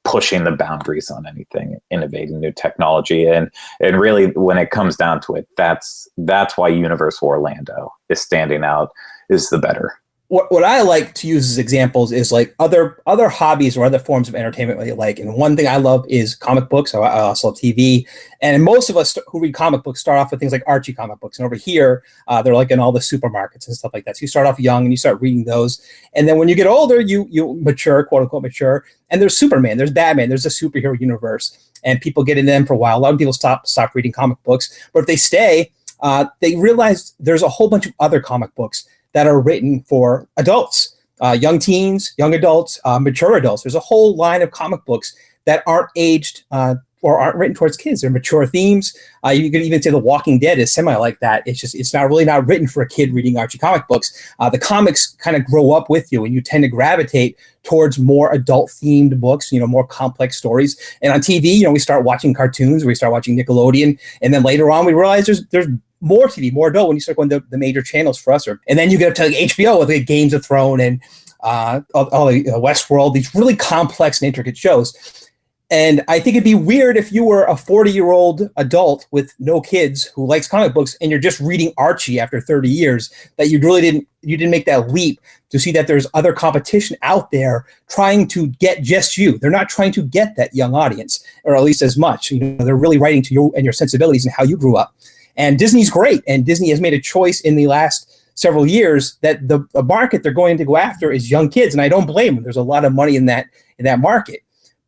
pushing the boundaries on anything, innovating new technology, and really when it comes down to it, that's why Universal Orlando is standing out, is the better. What I like to use as examples is like other hobbies or other forms of entertainment that you like. And one thing I love is comic books. I also love TV. And most of us who read comic books start off with things like Archie comic books. And over here, they're like in all the supermarkets and stuff like that. So you start off young and you start reading those. And then when you get older, you mature, quote unquote mature. And there's Superman, there's Batman, there's a superhero universe. And people get into them for a while. A lot of people stop reading comic books. But if they stay, they realize there's a whole bunch of other comic books that are written for adults, young teens, young adults, mature adults. There's a whole line of comic books that aren't aged or aren't written towards kids. They're mature themes. You could even say The Walking Dead is semi like that. It's not written for a kid reading Archie comic books. The comics kind of grow up with you, and you tend to gravitate towards more adult themed books, more complex stories. And on TV, we start watching cartoons, we start watching Nickelodeon, and then later on we realize there's more TV, more adult when you start going to the major channels for us. And then you get up to like HBO with like Games of Thrones and Westworld, these really complex and intricate shows. And I think it'd be weird if you were a 40-year-old adult with no kids who likes comic books and you're just reading Archie after 30 years, that you didn't make that leap to see that there's other competition out there trying to get just you. They're not trying to get that young audience, or at least as much. They're really writing to you and your sensibilities and how you grew up. And Disney's great, and Disney has made a choice in the last several years that the market they're going to go after is young kids, and I don't blame them. There's a lot of money in that market.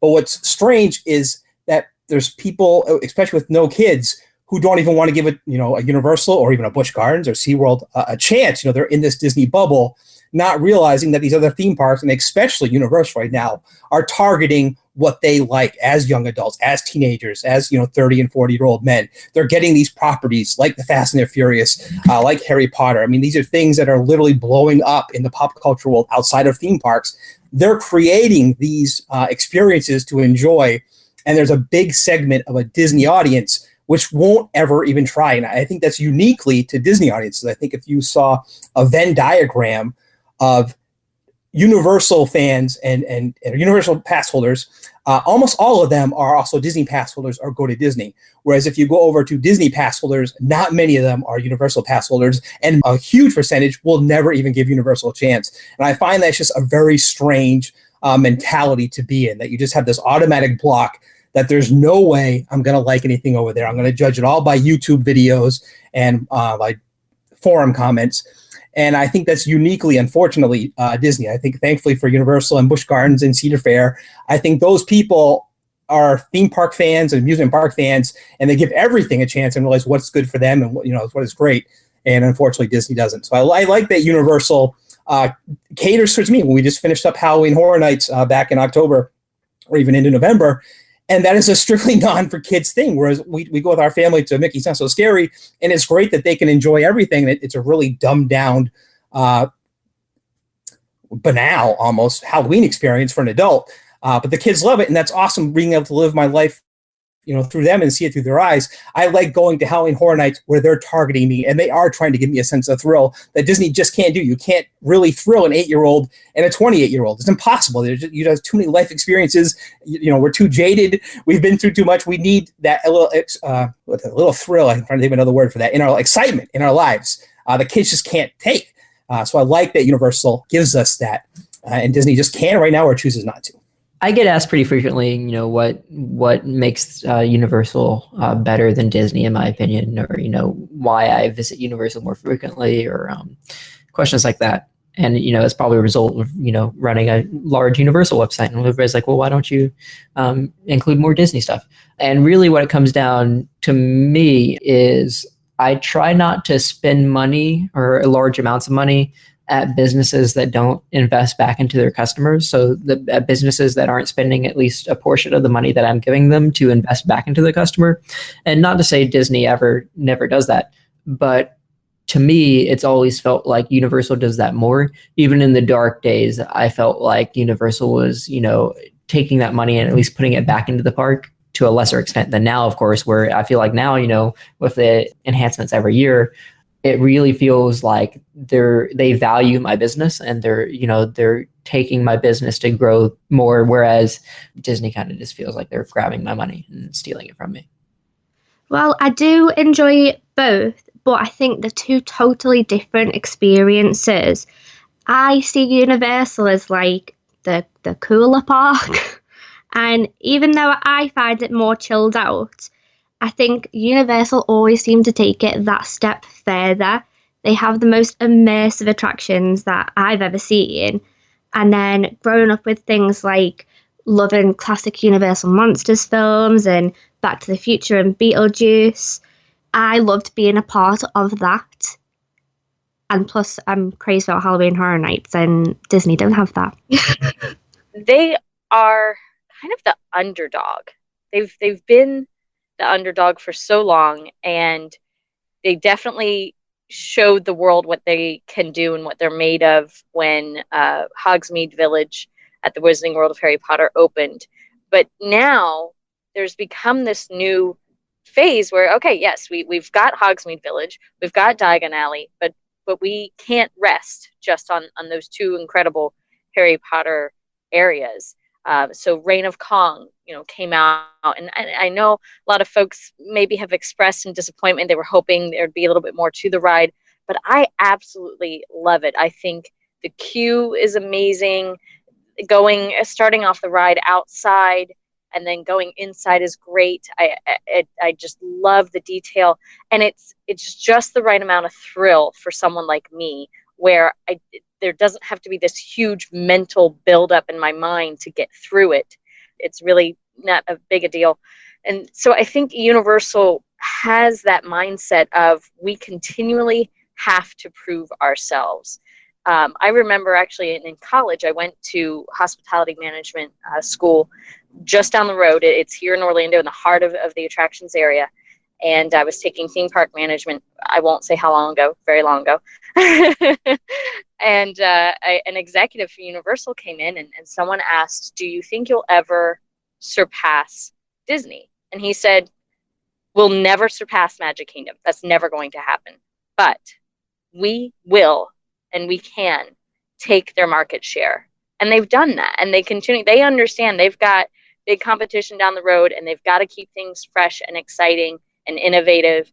But what's strange is that there's people, especially with no kids, who don't even want to give it, a Universal or even a Busch Gardens or SeaWorld a chance. They're in this Disney bubble, not realizing that these other theme parks, and especially Universal right now, are targeting what they like as young adults, as teenagers, as 30 and 40-year-old men. They're getting these properties like the Fast and the Furious, like Harry Potter. I mean, these are things that are literally blowing up in the pop culture world outside of theme parks. They're creating these experiences to enjoy, and there's a big segment of a Disney audience which won't ever even try. And I think that's uniquely to Disney audiences. I think if you saw a Venn diagram of Universal fans and Universal pass holders, almost all of them are also Disney pass holders or go to Disney. Whereas if you go over to Disney pass holders, not many of them are Universal pass holders, and a huge percentage will never even give Universal a chance. And I find that's just a very strange mentality to be in, that you just have this automatic block that there's no way I'm going to like anything over there. I'm going to judge it all by YouTube videos and by forum comments. And I think that's uniquely, unfortunately, Disney. I think thankfully for Universal and Busch Gardens and Cedar Fair, I think those people are theme park fans and amusement park fans, and they give everything a chance and realize what's good for them and what is great. And unfortunately, Disney doesn't. So I like that Universal caters towards me. When we just finished up Halloween Horror Nights back in October or even into November, and that is a strictly non-for-kids thing, whereas we go with our family to Mickey's Not So Scary, and it's great that they can enjoy everything. It's a really dumbed-down, banal, almost, Halloween experience for an adult. But the kids love it, and that's awesome, being able to live my life through them and see it through their eyes. I like going to Halloween Horror Nights where they're targeting me, and they are trying to give me a sense of thrill that Disney just can't do. You can't really thrill an 8-year-old and a 28-year-old. It's impossible. You have too many life experiences. We're too jaded. We've been through too much. We need that a little thrill. I'm trying to think of another word for that. In our excitement in our lives, the kids just can't take. So I like that Universal gives us that, and Disney just can't right now or chooses not to. I get asked pretty frequently, what makes Universal better than Disney, in my opinion, or why I visit Universal more frequently, or questions like that. And it's probably a result of running a large Universal website, and everybody's like, well, why don't you include more Disney stuff? And really, what it comes down to me is I try not to spend money or large amounts of money at businesses that don't invest back into their customers. So at businesses that aren't spending at least a portion of the money that I'm giving them to invest back into the customer. And not to say Disney never does that, but to me, it's always felt like Universal does that more. Even in the dark days, I felt like Universal was, taking that money and at least putting it back into the park to a lesser extent than now, of course, where I feel like now, with the enhancements every year, it really feels like they value my business, and they're taking my business to grow more, whereas Disney kind of just feels like they're grabbing my money and stealing it from me. Well, I do enjoy both, but I think they're two totally different experiences. I see Universal as like the cooler park, and even though I find it more chilled out, I think Universal always seem to take it that step further. They have the most immersive attractions that I've ever seen. And then growing up with things like loving classic Universal Monsters films and Back to the Future and Beetlejuice, I loved being a part of that. And plus, I'm crazy about Halloween Horror Nights, and Disney don't have that. They are kind of the underdog. They've been the underdog for so long, and they definitely showed the world what they can do and what they're made of when Hogsmeade Village at the Wizarding World of Harry Potter opened. But now there's become this new phase where, okay, yes, we've got Hogsmeade Village, we've got Diagon Alley, but we can't rest just on those two incredible Harry Potter areas. So Reign of Kong, came out, and I know a lot of folks maybe have expressed some disappointment. They were hoping there'd be a little bit more to the ride, but I absolutely love it. I think the queue is amazing. Starting off the ride outside and then going inside is great. I just love the detail, and it's just the right amount of thrill for someone like me, where there doesn't have to be this huge mental buildup in my mind to get through it. It's really not a big a deal. And so I think Universal has that mindset of we continually have to prove ourselves. I remember actually in college, I went to hospitality management school just down the road. It's here in Orlando, in the heart of the attractions area. And I was taking theme park management. I won't say how long ago, very long ago. And an executive for Universal came in, and someone asked, do you think you'll ever surpass Disney? And he said, we'll never surpass Magic Kingdom. That's never going to happen. But we will, and we can take their market share. And they've done that, and they continue. They understand they've got big competition down the road, and they've got to keep things fresh and exciting and innovative.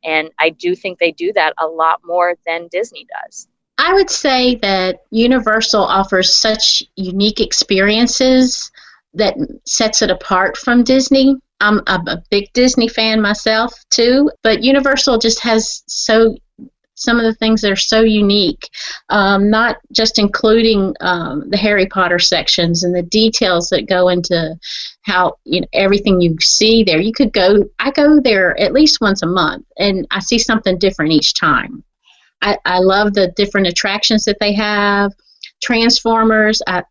And I do think they do that a lot more than Disney does. I would say that Universal offers such unique experiences that sets it apart from Disney. I'm a big Disney fan myself too, but Universal just has some of the things that are so unique, not just including the Harry Potter sections and the details that go into how everything you see there. I go there at least once a month, and I see something different each time. I love the different attractions that they have. Transformers, I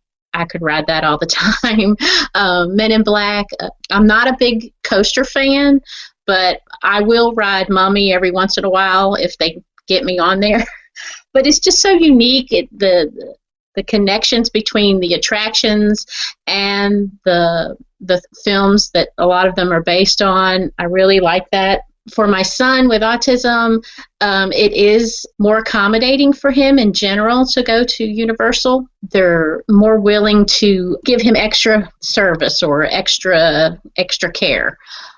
could ride that all the time. Men in Black. I'm not a big coaster fan, but I will ride Mummy every once in a while if they get me on there. But it's just so unique. The connections between the attractions and the films that a lot of them are based on. I really like that. For my son with autism, It is more accommodating for him in general to go to Universal. They're more willing to give him extra service or extra care.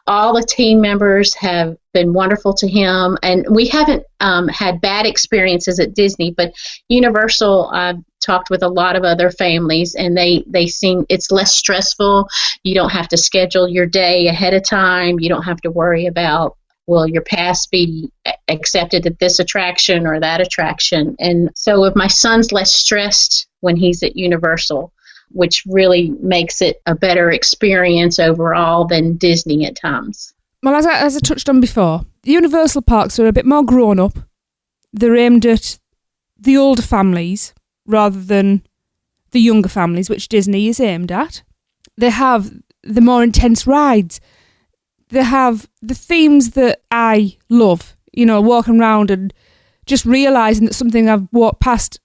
All the team members have been wonderful to him, and we haven't had bad experiences at Disney, but Universal, I've talked with a lot of other families, and they seem it's less stressful. You don't have to schedule your day ahead of time. You don't have to worry about, will your pass be accepted at this attraction or that attraction? And so if my son's less stressed when he's at Universal, which really makes it a better experience overall than Disney at times. Well, as I touched on before, the Universal parks are a bit more grown up. They're aimed at the older families rather than the younger families, which Disney is aimed at. They have the more intense rides. They have the themes that I love, walking around and just realising that something I've walked past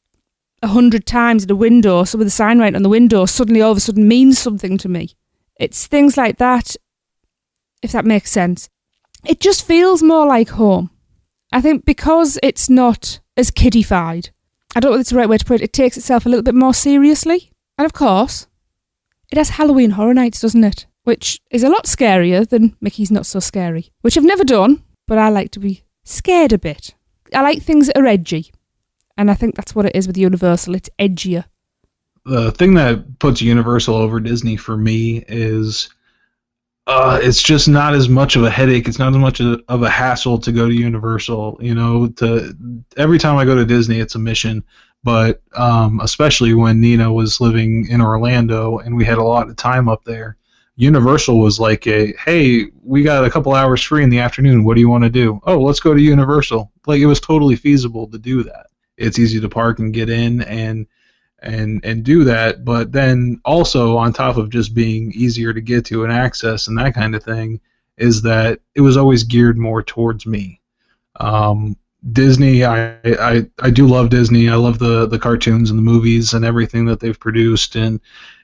100 times at a window, so with a sign right on the window, suddenly all of a sudden means something to me. It's things like that, if that makes sense. It just feels more like home. I think because it's not as kiddified, I don't know if it's the right way to put it, it takes itself a little bit more seriously. And of course, it has Halloween Horror Nights, doesn't it? Which is a lot scarier than Mickey's Not So Scary, which I've never done, but I like to be scared a bit. I like things that are edgy. And I think that's what it is with Universal. It's edgier. The thing that puts Universal over Disney for me is it's just not as much of a headache. It's not as much of a hassle to go to Universal. Every time I go to Disney, it's a mission. But especially when Nina was living in Orlando and we had a lot of time up there, Universal was like hey, we got a couple hours free in the afternoon. What do you want to do? Oh, let's go to Universal. Like, it was totally feasible to do that. It's easy to park and get in and do that, but then also on top of just being easier to get to and access and that kind of thing, is that it was always geared more towards me. Disney, I do love Disney. I love the cartoons and the movies and everything that they've produced, and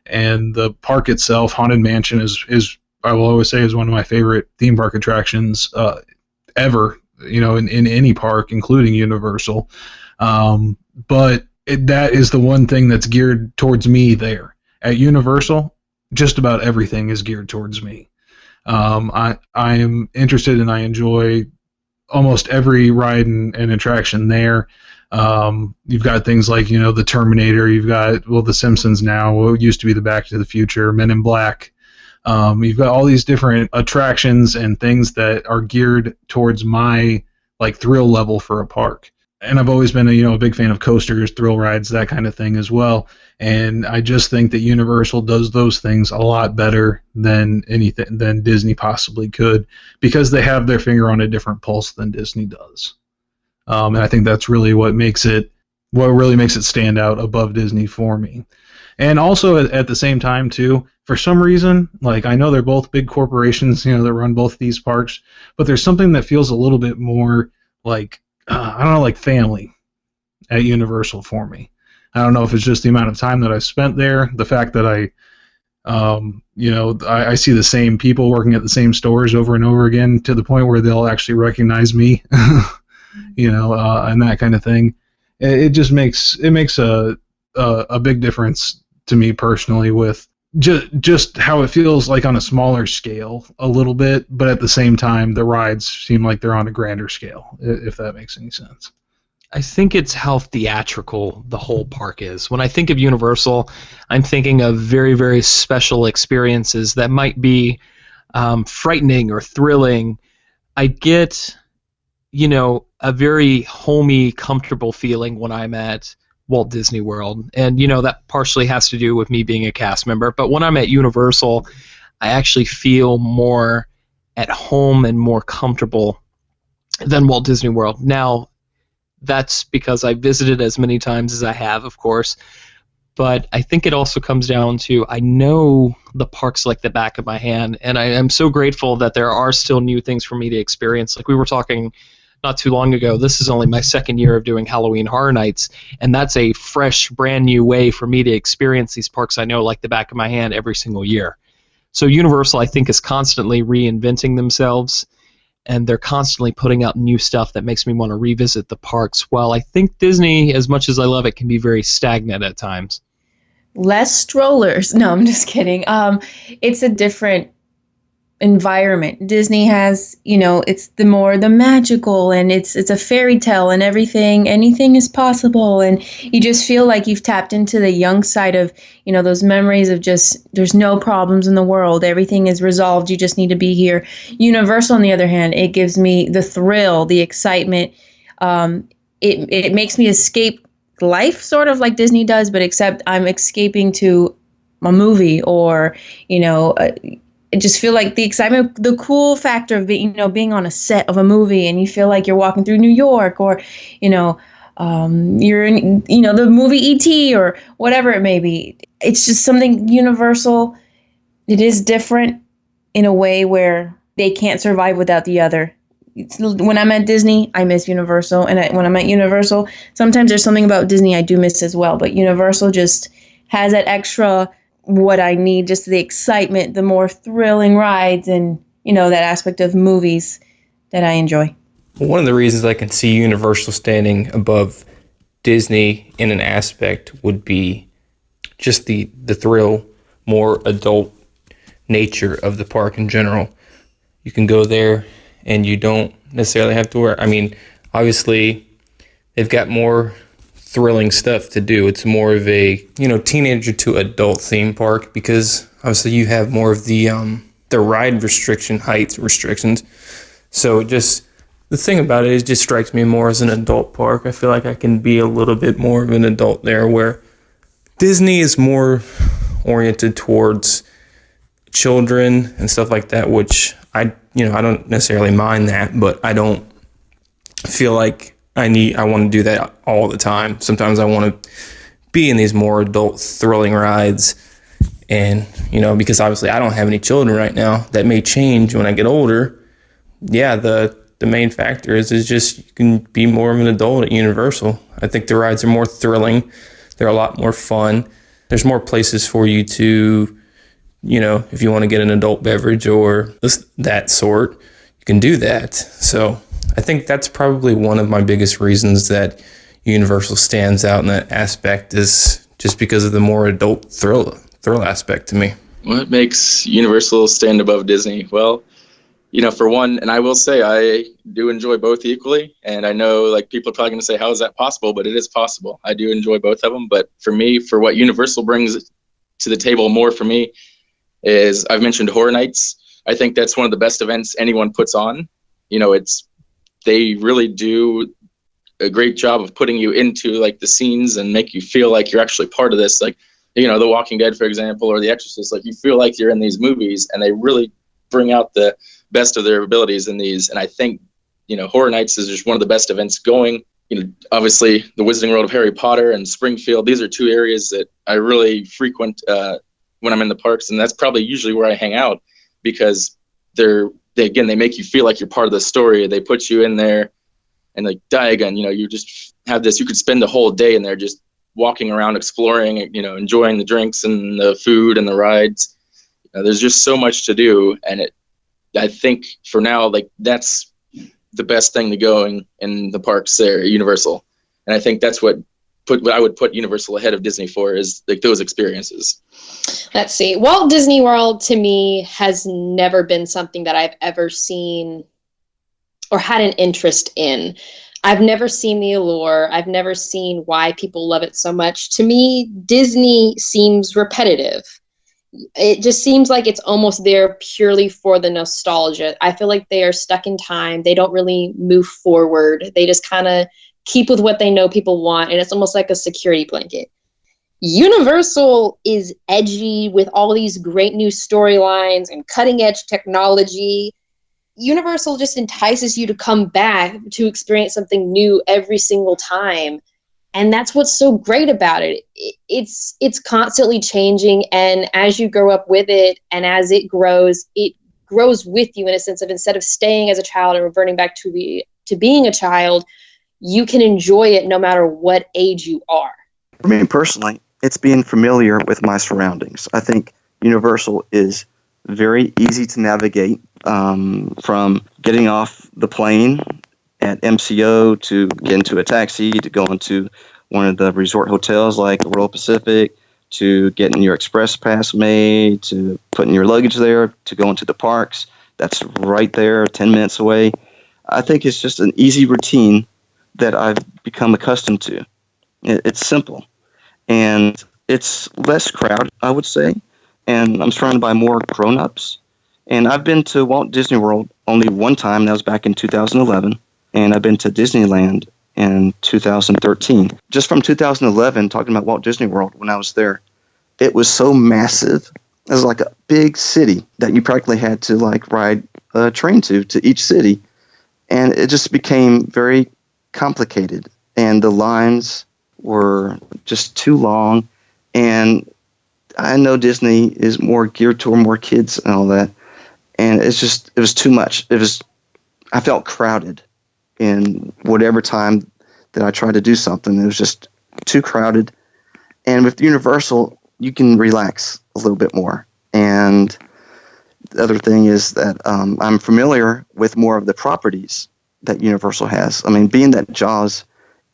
the park itself, Haunted Mansion, is I will always say is one of my favorite theme park attractions ever. In any park, including Universal. But that is the one thing that's geared towards me there. At Universal, just about everything is geared towards me. I am interested and I enjoy almost every ride and attraction there. You've got things like, the Terminator, you've got, The Simpsons now, what used to be the Back to the Future, Men in Black. You've got all these different attractions and things that are geared towards my thrill level for a park. And I've always been a big fan of coasters, thrill rides, that kind of thing as well. And I just think that Universal does those things a lot better than Disney possibly could, because they have their finger on a different pulse than Disney does. And I think that's really what really makes it stand out above Disney for me. And also at the same time too, for some reason, I know they're both big corporations, that run both these parks, but there's something that feels a little bit more like family at Universal for me. I don't know if it's just the amount of time that I've spent there, the fact that I see the same people working at the same stores over and over again to the point where they'll actually recognize me, and that kind of thing. It just makes a big difference to me personally with just how it feels like on a smaller scale a little bit, but at the same time the rides seem like they're on a grander scale, if that makes any sense. I think it's how theatrical the whole park is. When I think of Universal, I'm thinking of very, very special experiences that might be frightening or thrilling. I get, a very homey, comfortable feeling when I'm at Walt Disney World. And, that partially has to do with me being a cast member. But when I'm at Universal, I actually feel more at home and more comfortable than Walt Disney World. Now, that's because I visited as many times as I have, of course. But I think it also comes down to I know the parks like the back of my hand. And I am so grateful that there are still new things for me to experience. Like we were talking not too long ago, this is only my second year of doing Halloween Horror Nights, and that's a fresh, brand new way for me to experience these parks I know like the back of my hand every single year. So Universal, I think, is constantly reinventing themselves, and they're constantly putting out new stuff that makes me want to revisit the parks. While I think Disney, as much as I love it, can be very stagnant at times. Less strollers. No, I'm just kidding. It's a different environment. Disney has, it's the magical, and it's a fairy tale, and anything is possible, and you just feel like you've tapped into the young side of, those memories of just there's no problems in the world, everything is resolved, you just need to be here. Universal, on the other hand, it gives me the thrill, the excitement. It makes me escape life, sort of like Disney does, but except I'm escaping to a movie, or I just feel like the excitement, the cool factor of being on a set of a movie, and you feel like you're walking through New York, or you're in the movie E.T. or whatever it may be. It's just something Universal. It is different in a way where they can't survive without the other. When I'm at Disney, I miss Universal, and when I'm at Universal, sometimes there's something about Disney I do miss as well. But Universal just has that extra. What I need, just the excitement, the more thrilling rides, and that aspect of movies that I enjoy. One of the reasons I can see Universal standing above Disney in an aspect would be just the thrill, more adult nature of the park in general. You can go there and you don't necessarily have to wear, obviously they've got more thrilling stuff to do. It's more of a, teenager to adult theme park, because obviously you have more of the ride height restrictions. So just the thing about it, just strikes me more as an adult park. I feel like I can be a little bit more of an adult there, where Disney is more oriented towards children and stuff like that, which I don't necessarily mind that, but I don't feel like I want to do that all the time. Sometimes I want to be in these more adult thrilling rides, and because obviously I don't have any children right now. That may change when I get older. Yeah, the main factor is just you can be more of an adult at Universal. I think the rides are more thrilling. They're a lot more fun. There's more places for you to, if you want to get an adult beverage or that sort, you can do that. So I think that's probably one of my biggest reasons that Universal stands out in that aspect, is just because of the more adult thrill aspect to me. What makes Universal stand above Disney? Well, for one, and I will say I do enjoy both equally, and I know people are probably going to say, how is that possible? But it is possible. I do enjoy both of them. But for me, for what Universal brings to the table more for me is, I've mentioned Horror Nights. I think that's one of the best events anyone puts on. They really do a great job of putting you into the scenes and make you feel like you're actually part of this. The Walking Dead, for example, or The Exorcist, you feel like you're in these movies, and they really bring out the best of their abilities in these. And I think, Horror Nights is just one of the best events going. Obviously the Wizarding World of Harry Potter and Springfield, these are two areas that I really frequent when I'm in the parks. And that's probably usually where I hang out, because they make you feel like you're part of the story. They put you in there, and Diagon, you just have this, you could spend the whole day in there just walking around, exploring, enjoying the drinks and the food and the rides. There's just so much to do. And I think for now, that's the best thing to going in the parks there at Universal. And I think that's what I would put Universal ahead of Disney for, is those experiences. Let's see. Walt Disney World to me has never been something that I've ever seen or had an interest in. I've never seen the allure. I've never seen why people love it so much. To me, Disney seems repetitive. It just seems like it's almost there purely for the nostalgia. I feel like they are stuck in time. They don't really move forward. They just kind of keep with what they know people want, and it's almost like a security blanket. Universal is edgy with all these great new storylines and cutting edge technology. Universal just entices you to come back to experience something new every single time. And that's what's so great about it. It's constantly changing, and as you grow up with it and as it grows with you, in a sense of, instead of staying as a child and reverting back to being a child, you can enjoy it no matter what age you are. For me personally, it's being familiar with my surroundings. I think Universal is very easy to navigate. from getting off the plane at MCO to get into a taxi to go into one of the resort hotels like the Royal Pacific, to getting your express pass made, to putting your luggage there, to go into the parks. That's right there, 10 minutes away. I think it's just an easy routine that I've become accustomed to. It's simple, and it's less crowded, I would say, and I'm surrounded by more grown-ups. And I've been to Walt Disney World only one time, that was back in 2011, and I've been to Disneyland in 2013. Just from 2011, talking about Walt Disney World, when I was there, it was so massive. It was like a big city that you practically had to like ride a train to each city. And it just became very complicated. And the lines were just too long. And I know Disney is more geared toward more kids and all that. And it was too much. I felt crowded in whatever time that I tried to do something. It was just too crowded. And with Universal, you can relax a little bit more. And the other thing is that I'm familiar with more of the properties that Universal has. I mean, being that Jaws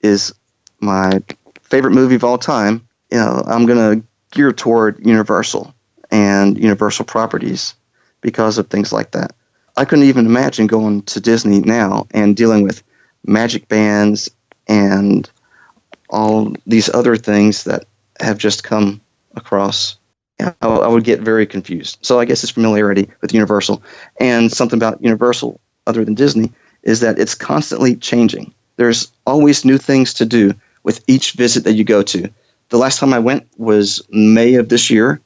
is my favorite movie of all time, I'm going to gear toward Universal and Universal properties because of things like that. I couldn't even imagine going to Disney now and dealing with magic bands and all these other things that have just come across. I would get very confused. So I guess it's familiarity with Universal. And something about Universal, other than Disney, is that it's constantly changing. There's always new things to do with each visit that you go to. The last time I went was May of this year,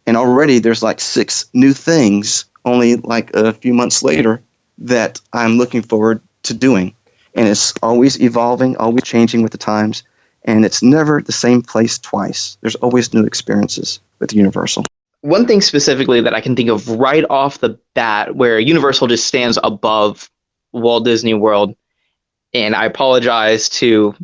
and already there's like 6 new things only like a few months later that I'm looking forward to doing. And it's always evolving, always changing with the times, and it's never the same place twice. There's always new experiences with Universal. One thing specifically that I can think of right off the bat where Universal just stands above Walt Disney World, and I apologize to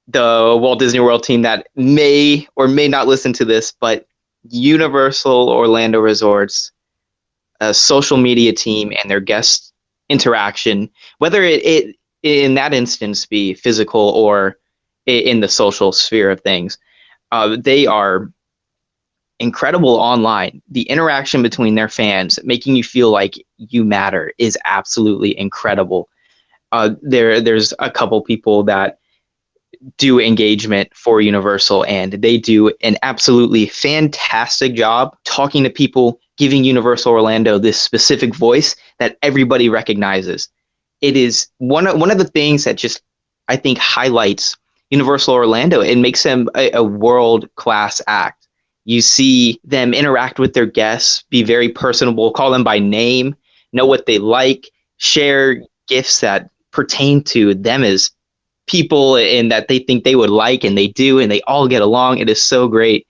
the Walt Disney World team that may or may not listen to this, but Universal Orlando Resorts social media team and their guest interaction, whether it in that instance be physical or in the social sphere of things, they are incredible online. The interaction between their fans, making you feel like you matter, is absolutely incredible. There's a couple people that do engagement for Universal, and they do an absolutely fantastic job talking to people, giving Universal Orlando this specific voice that everybody recognizes. It is one of the things that just, I think, highlights Universal Orlando and makes them a world-class act. You see them interact with their guests, be very personable, call them by name, know what they like, share gifts that pertain to them as people and that they think they would like, and they do, and they all get along. It is so great.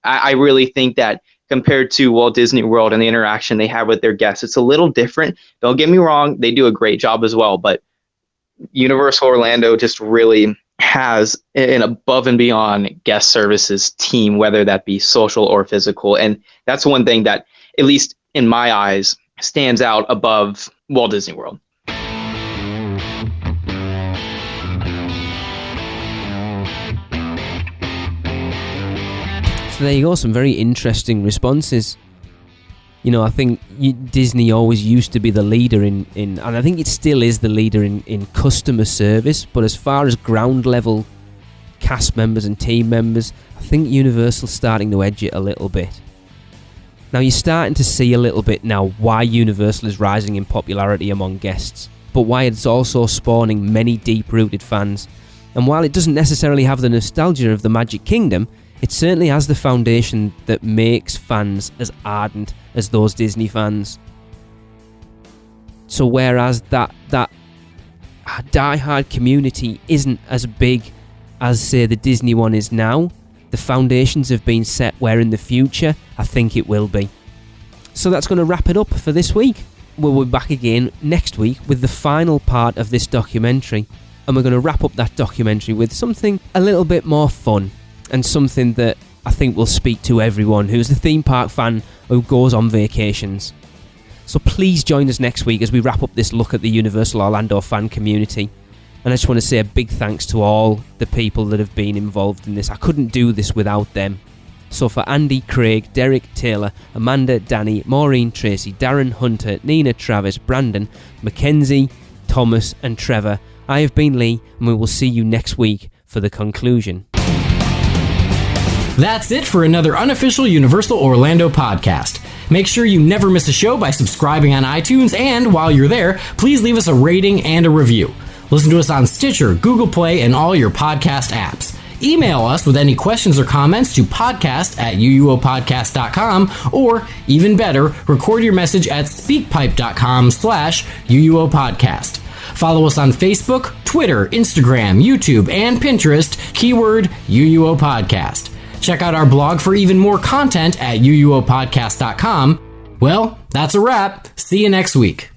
I really think that compared to Walt Disney World and the interaction they have with their guests, it's a little different. Don't get me wrong, they do a great job as well, but Universal Orlando just really has an above and beyond guest services team, whether that be social or physical. And that's one thing that, at least in my eyes, stands out above Walt Disney World. So there you go, some very interesting responses. You know, I think Disney always used to be the leader in and I think it still is the leader in customer service, but as far as ground level cast members and team members, I think Universal's starting to edge it a little bit. Now you're starting to see a little bit now why Universal is rising in popularity among guests, but why it's also spawning many deep-rooted fans. And while it doesn't necessarily have the nostalgia of the Magic Kingdom, it certainly has the foundation that makes fans as ardent as those Disney fans. So whereas that die-hard community isn't as big as, say, the Disney one is now, the foundations have been set where in the future I think it will be. So that's going to wrap it up for this week. We'll be back again next week with the final part of this documentary, and we're going to wrap up that documentary with something a little bit more fun, and something that I think will speak to everyone who's a theme park fan who goes on vacations. So please join us next week as we wrap up this look at the Universal Orlando fan community. And I just want to say a big thanks to all the people that have been involved in this. I couldn't do this without them. So for Andy, Craig, Derek, Taylor, Amanda, Danny, Maureen, Tracy, Darren, Hunter, Nina, Travis, Brandon, Mackenzie, Thomas and Trevor, I have been Lee, and we will see you next week for the conclusion. That's it for another unofficial Universal Orlando podcast. Make sure you never miss a show by subscribing on iTunes, and while you're there, please leave us a rating and a review. Listen to us on Stitcher, Google Play, and all your podcast apps. Email us with any questions or comments to podcast@uuopodcast.com, or even better, record your message at speakpipe.com/uuopodcast. Follow us on Facebook, Twitter, Instagram, YouTube, and Pinterest, keyword UUO Podcast. Check out our blog for even more content at uuopodcast.com. Well, that's a wrap. See you next week.